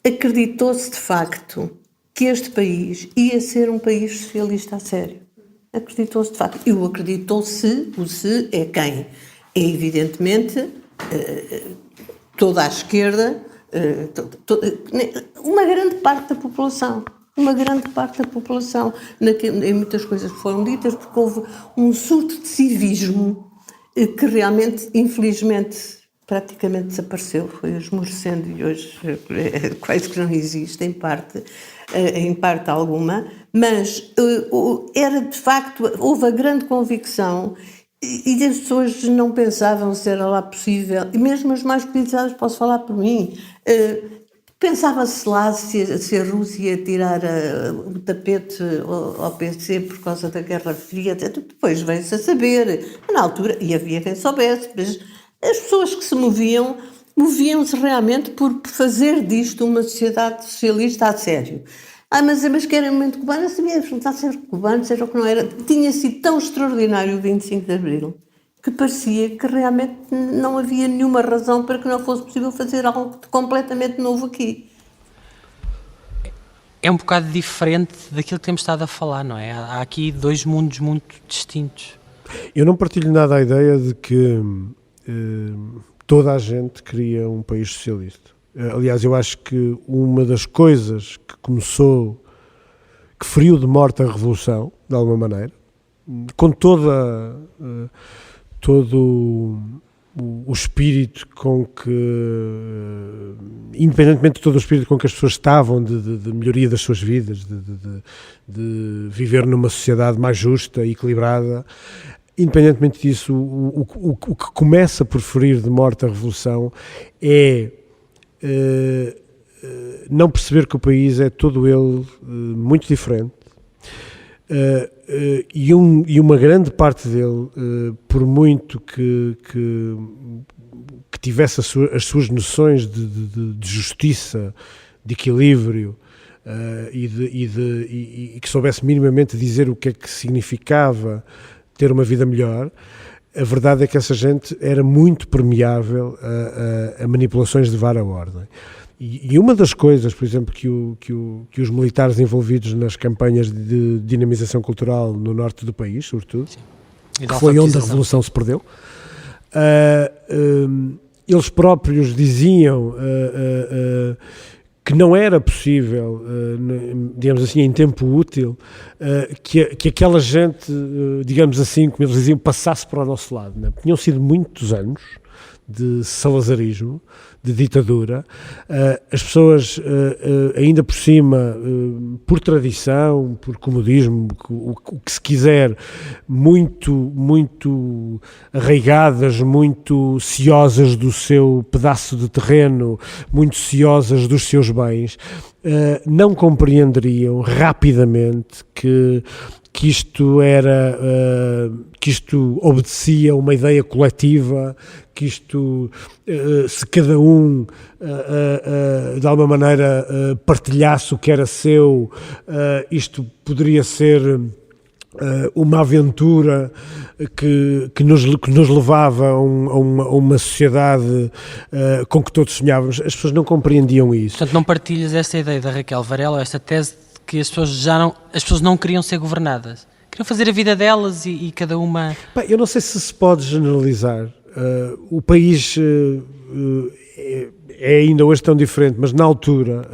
Acreditou-se de facto que este país ia ser um país socialista a sério. Acreditou-se de facto. E o acreditou-se, o se é quem? É evidentemente toda a esquerda, uma grande parte da população. Em muitas coisas que foram ditas, porque houve um surto de civismo que realmente, infelizmente, praticamente desapareceu, foi esmorecendo e hoje quase que não existe, em parte alguma, mas era de facto, houve a grande convicção e as pessoas não pensavam se era lá possível, e mesmo as mais politizadas, posso falar por mim, pensava-se lá se a Rússia ia tirar o tapete ao PC por causa da Guerra Fria, depois veio-se a saber, na altura, e havia quem soubesse, mas as pessoas que se moviam-se realmente por fazer disto uma sociedade socialista a sério. Mas que era muito cubano, eu sabia perguntar se era cubano, seja o que não era. Tinha sido tão extraordinário o 25 de Abril que parecia que realmente não havia nenhuma razão para que não fosse possível fazer algo completamente novo aqui. É um bocado diferente daquilo que temos estado a falar, não é? Há aqui dois mundos muito distintos. Eu não partilho nada a ideia de que toda a gente queria um país socialista. Aliás, eu acho que uma das coisas que feriu de morte a Revolução, de alguma maneira, com todo o espírito com que, independentemente de todo o espírito com que as pessoas estavam de melhoria das suas vidas, de viver numa sociedade mais justa e equilibrada, independentemente disso, o que começa por ferir de morte a Revolução é não perceber que o país é todo ele muito diferente e uma grande parte dele, por muito que tivesse as suas noções de justiça, de equilíbrio e que soubesse minimamente dizer o que é que significava ter uma vida melhor, a verdade é que essa gente era muito permeável a manipulações de vara ordem. E uma das coisas, por exemplo, que os militares envolvidos nas campanhas de dinamização cultural no norte do país, sobretudo, que foi onde a Revolução se perdeu, eles próprios diziam que não era possível, digamos assim, em tempo útil, que aquela gente, digamos assim, como eles diziam, passasse para o nosso lado. Não? Tinham sido muitos anos de salazarismo, de ditadura, as pessoas, ainda por cima, por tradição, por comodismo, o que se quiser, muito arraigadas, muito ciosas do seu pedaço de terreno, muito ciosas dos seus bens, não compreenderiam rapidamente que isto obedecia a uma ideia coletiva, que isto, se cada um de alguma maneira partilhasse o que era seu, isto poderia ser uma aventura que nos levava a uma sociedade com que todos sonhávamos. As pessoas não compreendiam isso. Portanto, não partilhas esta ideia da Raquel Varela, esta tese de que as pessoas não queriam ser governadas, queriam fazer a vida delas e cada uma... Eu não sei se pode generalizar. O país é ainda hoje tão diferente, mas na altura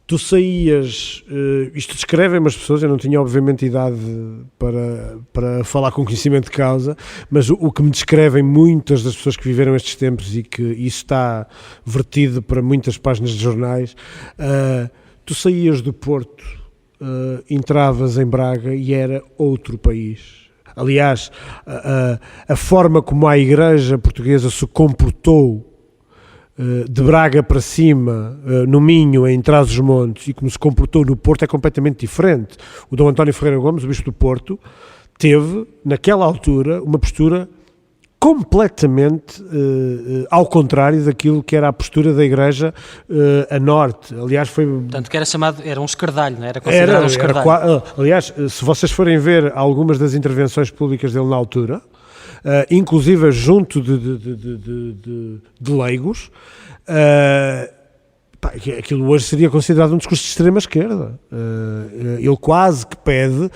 tu saías, isto descrevem as pessoas, eu não tinha obviamente idade para falar com conhecimento de causa, mas o que me descrevem muitas das pessoas que viveram estes tempos e que isso está vertido para muitas páginas de jornais, tu saías do Porto, entravas em Braga e era outro país. Aliás, a forma como a Igreja Portuguesa se comportou de Braga para cima, no Minho, em Trás-os-Montes, e como se comportou no Porto é completamente diferente. O Dom António Ferreira Gomes, o Bispo do Porto, teve, naquela altura, uma postura completamente ao contrário daquilo que era a postura da Igreja a norte. Aliás, foi... Tanto que era um escardalho, não é? Era considerado um escardalho. Aliás, se vocês forem ver algumas das intervenções públicas dele na altura, inclusive junto de leigos, aquilo hoje seria considerado um discurso de extrema-esquerda. Ele quase que pede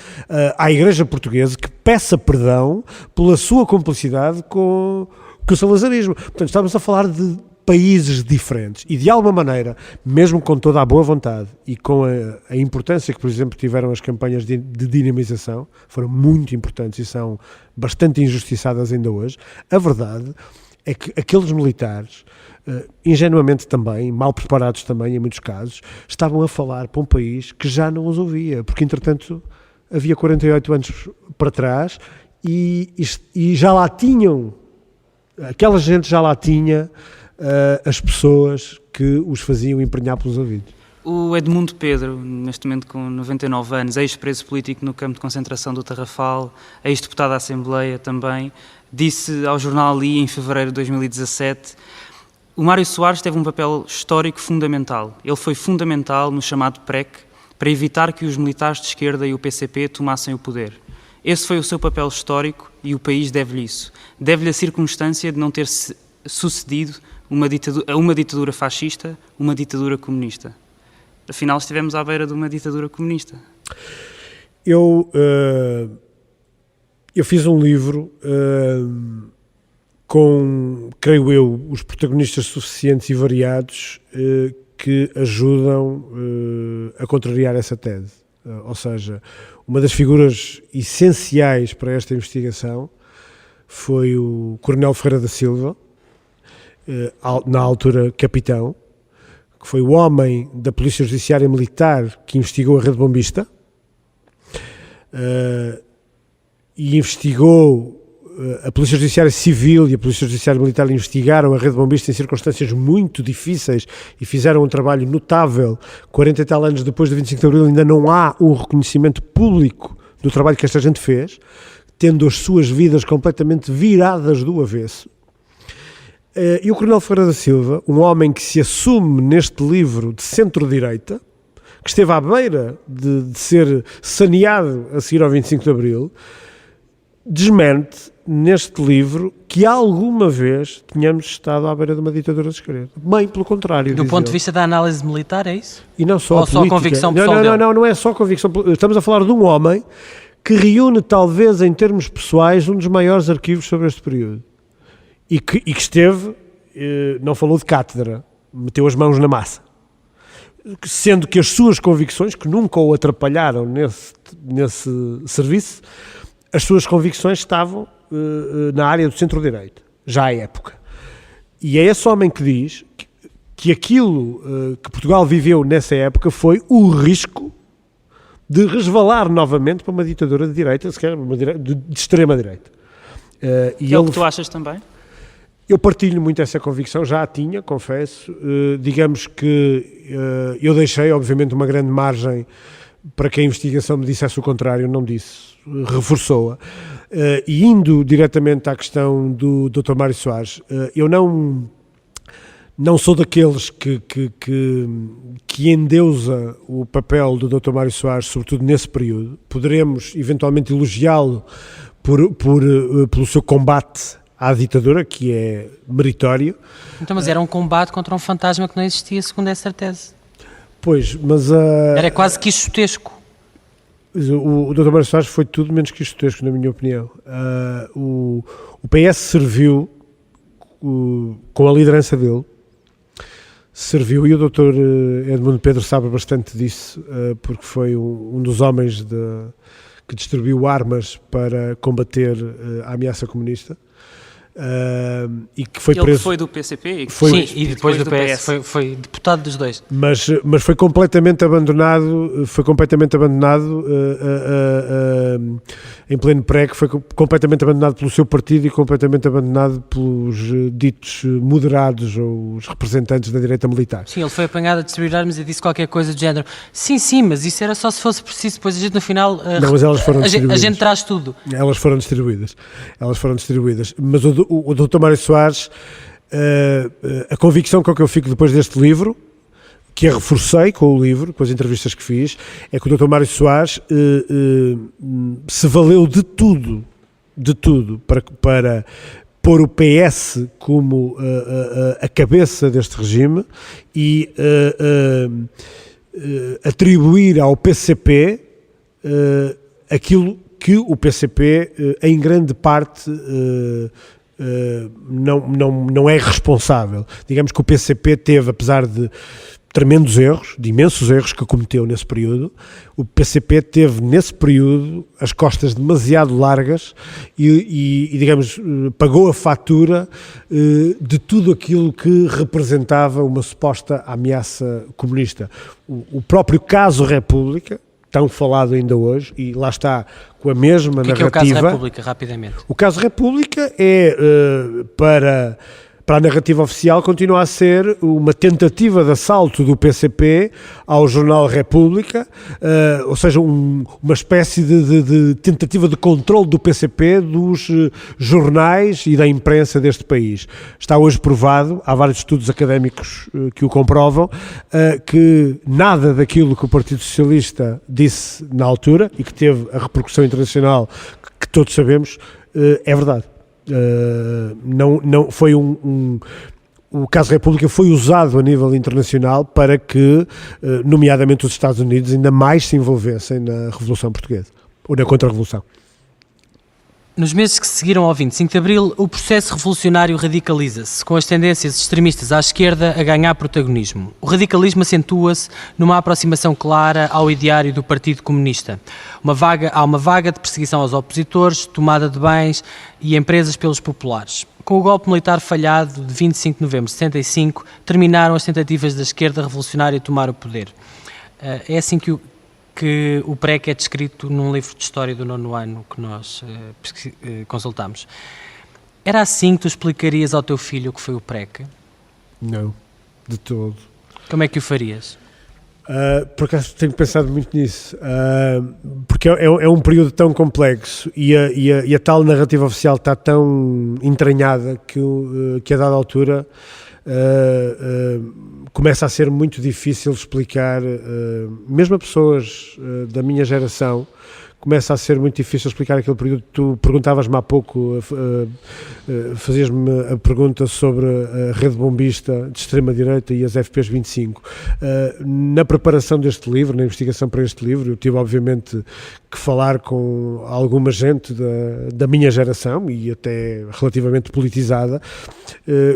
à Igreja Portuguesa que peça perdão pela sua cumplicidade com o salazarismo. Portanto, estamos a falar de países diferentes e, de alguma maneira, mesmo com toda a boa vontade e com a importância que, por exemplo, tiveram as campanhas de dinamização, foram muito importantes e são bastante injustiçadas ainda hoje, a verdade é que aqueles militares, ingenuamente também, mal preparados também em muitos casos, estavam a falar para um país que já não os ouvia, porque entretanto havia 48 anos para trás e já lá tinham, aquela gente já lá tinha as pessoas que os faziam emprenhar pelos ouvidos. O Edmundo Pedro, neste momento com 99 anos, ex-preso político no campo de concentração do Tarrafal, ex-deputado da Assembleia também, disse ao jornal Ali em fevereiro de 2017: o Mário Soares teve um papel histórico fundamental. Ele foi fundamental no chamado PREC para evitar que os militares de esquerda e o PCP tomassem o poder. Esse foi o seu papel histórico e o país deve-lhe isso. Deve-lhe a circunstância de não ter sucedido a uma ditadura fascista, uma ditadura comunista. Afinal, estivemos à beira de uma ditadura comunista. Eu fiz um livro com, creio eu, os protagonistas suficientes e variados que ajudam a contrariar essa tese. Ou seja, uma das figuras essenciais para esta investigação foi o Coronel Ferreira da Silva, na altura capitão, que foi o homem da Polícia Judiciária Militar que investigou a rede bombista e investigou a Polícia Judiciária Civil e a Polícia Judiciária Militar investigaram a rede bombista em circunstâncias muito difíceis e fizeram um trabalho notável. 40 e tal anos depois do 25 de Abril ainda não há um reconhecimento público do trabalho que esta gente fez, tendo as suas vidas completamente viradas do avesso. E o Coronel Ferreira da Silva, um homem que se assume neste livro de centro-direita, que esteve à beira de ser saneado a seguir ao 25 de Abril, desmente neste livro que alguma vez tínhamos estado à beira de uma ditadura de esquerda. Bem, pelo contrário. Do ponto de vista da análise militar, é isso? E não só ou só a convicção pessoal dele? Não é só convicção. Estamos a falar de um homem que reúne, talvez em termos pessoais, um dos maiores arquivos sobre este período. E que esteve, não falou de cátedra, meteu as mãos na massa. Sendo que as suas convicções, que nunca o atrapalharam nesse serviço, as suas convicções estavam na área do centro-direita, já à época. E é esse homem que diz que aquilo que Portugal viveu nessa época foi o risco de resvalar novamente para uma ditadura de direita, sequer de extrema-direita. E é o que tu achas também? Eu partilho muito essa convicção, já a tinha, confesso. Digamos que eu deixei, obviamente, uma grande margem para que a investigação me dissesse o contrário, não disse, reforçou-a. E indo diretamente à questão do Dr. Mário Soares, eu não sou daqueles que endeusa o papel do Dr. Mário Soares, sobretudo nesse período. Poderemos eventualmente elogiá-lo pelo seu combate à ditadura, que é meritório. Então, mas era um combate contra um fantasma que não existia, segundo essa tese. Pois, mas... era quase quixotesco. O Dr. Mário Soares foi tudo menos quixotesco, na minha opinião. O PS serviu, com a liderança dele, serviu, e o Dr. Edmundo Pedro sabe bastante disso, porque foi um dos homens que distribuiu armas para combater a ameaça comunista. e que foi Ele preso. que foi do PCP e, Sim, e depois do PS, foi deputado dos dois. Mas foi completamente abandonado, em pleno pré, que foi completamente abandonado pelo seu partido e completamente abandonado pelos ditos moderados ou os representantes da direita militar. Sim, ele foi apanhado a distribuir armas e disse qualquer coisa do género. Sim, mas isso era só se fosse preciso, depois a gente no final... Não, mas elas foram distribuídas. A gente traz tudo. Elas foram distribuídas. Mas o Dr. Mário Soares, a convicção com que eu fico depois deste livro, que eu reforcei com o livro, com as entrevistas que fiz, é que o Dr. Mário Soares se valeu de tudo para pôr o PS como a cabeça deste regime e atribuir ao PCP aquilo que o PCP, em grande parte, não é responsável. Digamos que o PCP teve, apesar de tremendos erros, de imensos erros que cometeu nesse período, o PCP teve nesse período as costas demasiado largas e digamos, pagou a fatura de tudo aquilo que representava uma suposta ameaça comunista. O próprio caso República, tão falado ainda hoje, e lá está com a mesma narrativa. O que é o caso República, rapidamente? O caso República é, para a narrativa oficial, continua a ser uma tentativa de assalto do PCP ao jornal República, ou seja, uma espécie de tentativa de controle do PCP dos jornais e da imprensa deste país. Está hoje provado, há vários estudos académicos que o comprovam, que nada daquilo que o Partido Socialista disse na altura e que teve a repercussão internacional que todos sabemos, é verdade. Não foi o caso República foi usado a nível internacional para que, nomeadamente os Estados Unidos, ainda mais se envolvessem na Revolução Portuguesa, ou na Contra-Revolução. Nos meses que seguiram ao 25 de Abril, o processo revolucionário radicaliza-se, com as tendências extremistas à esquerda a ganhar protagonismo. O radicalismo acentua-se numa aproximação clara ao ideário do Partido Comunista. Há uma vaga de perseguição aos opositores, tomada de bens e empresas pelos populares. Com o golpe militar falhado de 25 de novembro de 75, terminaram as tentativas da esquerda revolucionária de tomar o poder. É assim que o PREC é descrito num livro de história do 9º ano que nós consultamos. Era assim que tu explicarias ao teu filho o que foi o PREC? Não, de todo. Como é que o farias? Por acaso tenho pensado muito nisso, porque é um período tão complexo e a tal narrativa oficial está tão entranhada que a dada altura começa a ser muito difícil explicar, mesmo a pessoas da minha geração, começa a ser muito difícil explicar aquele período. Tu perguntavas-me há pouco, fazias-me a pergunta sobre a rede bombista de extrema-direita e as FPs 25. Na preparação deste livro, na investigação para este livro, eu tive obviamente que falar com alguma gente da minha geração e até relativamente politizada.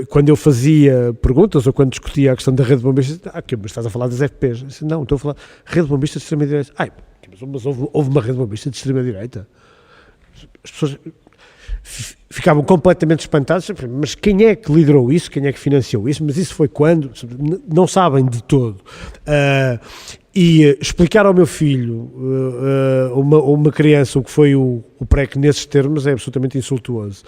Quando eu fazia perguntas ou quando discutia a questão da rede bombista, mas estás a falar das FPs? Eu disse, não, estou a falar rede bombista de extrema-direita. Mas houve uma rede bombista de extrema-direita. As pessoas ficavam completamente espantadas. Mas quem é que liderou isso? Quem é que financiou isso? Mas isso foi quando? Não sabem de todo. E explicar ao meu filho, uma criança, o que foi o PREC nesses termos é absolutamente insultuoso.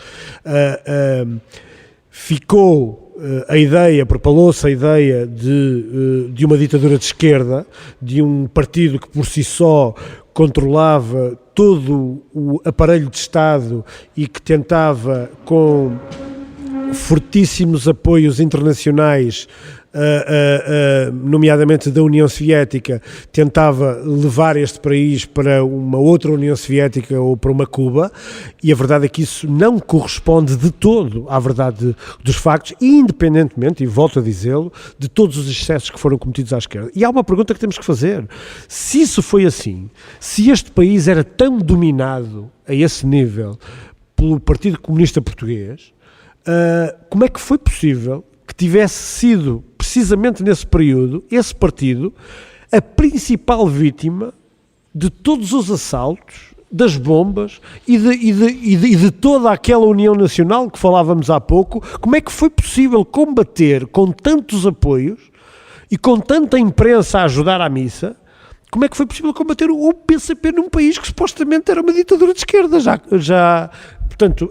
Propalou-se a ideia de uma ditadura de esquerda, de um partido que por si só controlava todo o aparelho de Estado e que tentava, com fortíssimos apoios internacionais, nomeadamente da União Soviética, tentava levar este país para uma outra União Soviética ou para uma Cuba, e a verdade é que isso não corresponde de todo à verdade dos factos, independentemente, e volto a dizê-lo, de todos os excessos que foram cometidos à esquerda. E há uma pergunta que temos que fazer: se isso foi assim, se este país era tão dominado a esse nível pelo Partido Comunista Português, como é que foi possível que tivesse sido, precisamente nesse período, esse partido, a principal vítima de todos os assaltos das bombas e de toda aquela União Nacional que falávamos há pouco, como é que foi possível combater com tantos apoios e com tanta imprensa a ajudar à missa, como é que foi possível combater o PCP num país que supostamente era uma ditadura de esquerda? Portanto,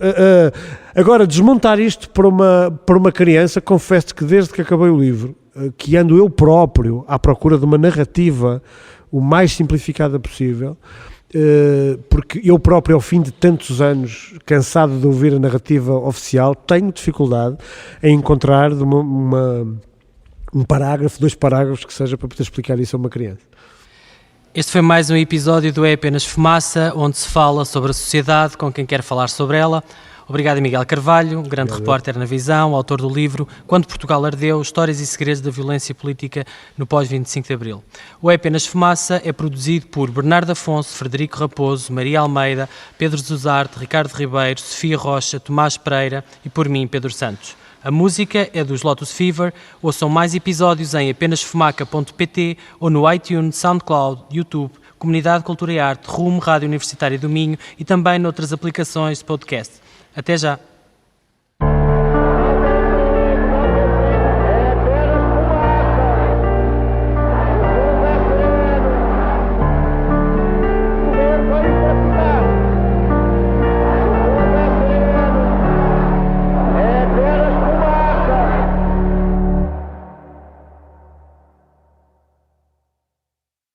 agora desmontar isto para uma criança, confesso que desde que acabei o livro, que ando eu próprio à procura de uma narrativa o mais simplificada possível, porque eu próprio, ao fim de tantos anos, cansado de ouvir a narrativa oficial, tenho dificuldade em encontrar um parágrafo, 2 parágrafos que seja para poder explicar isso a uma criança. Este foi mais um episódio do É Apenas Fumaça, onde se fala sobre a sociedade com quem quer falar sobre ela. Obrigado, Miguel Carvalho, grande repórter na Visão, autor do livro Quando Portugal Ardeu, Histórias e Segredos da Violência Política no pós-25 de Abril. O É Apenas Fumaça é produzido por Bernardo Afonso, Frederico Raposo, Maria Almeida, Pedro Zuzarte, Ricardo Ribeiro, Sofia Rocha, Tomás Pereira e por mim, Pedro Santos. A música é dos Lotus Fever. Ouçam mais episódios em apenasfumaca.pt ou no iTunes, SoundCloud, YouTube, Comunidade Cultura e Arte, Rumo, Rádio Universitária do Minho e também noutras aplicações de podcast. Até já!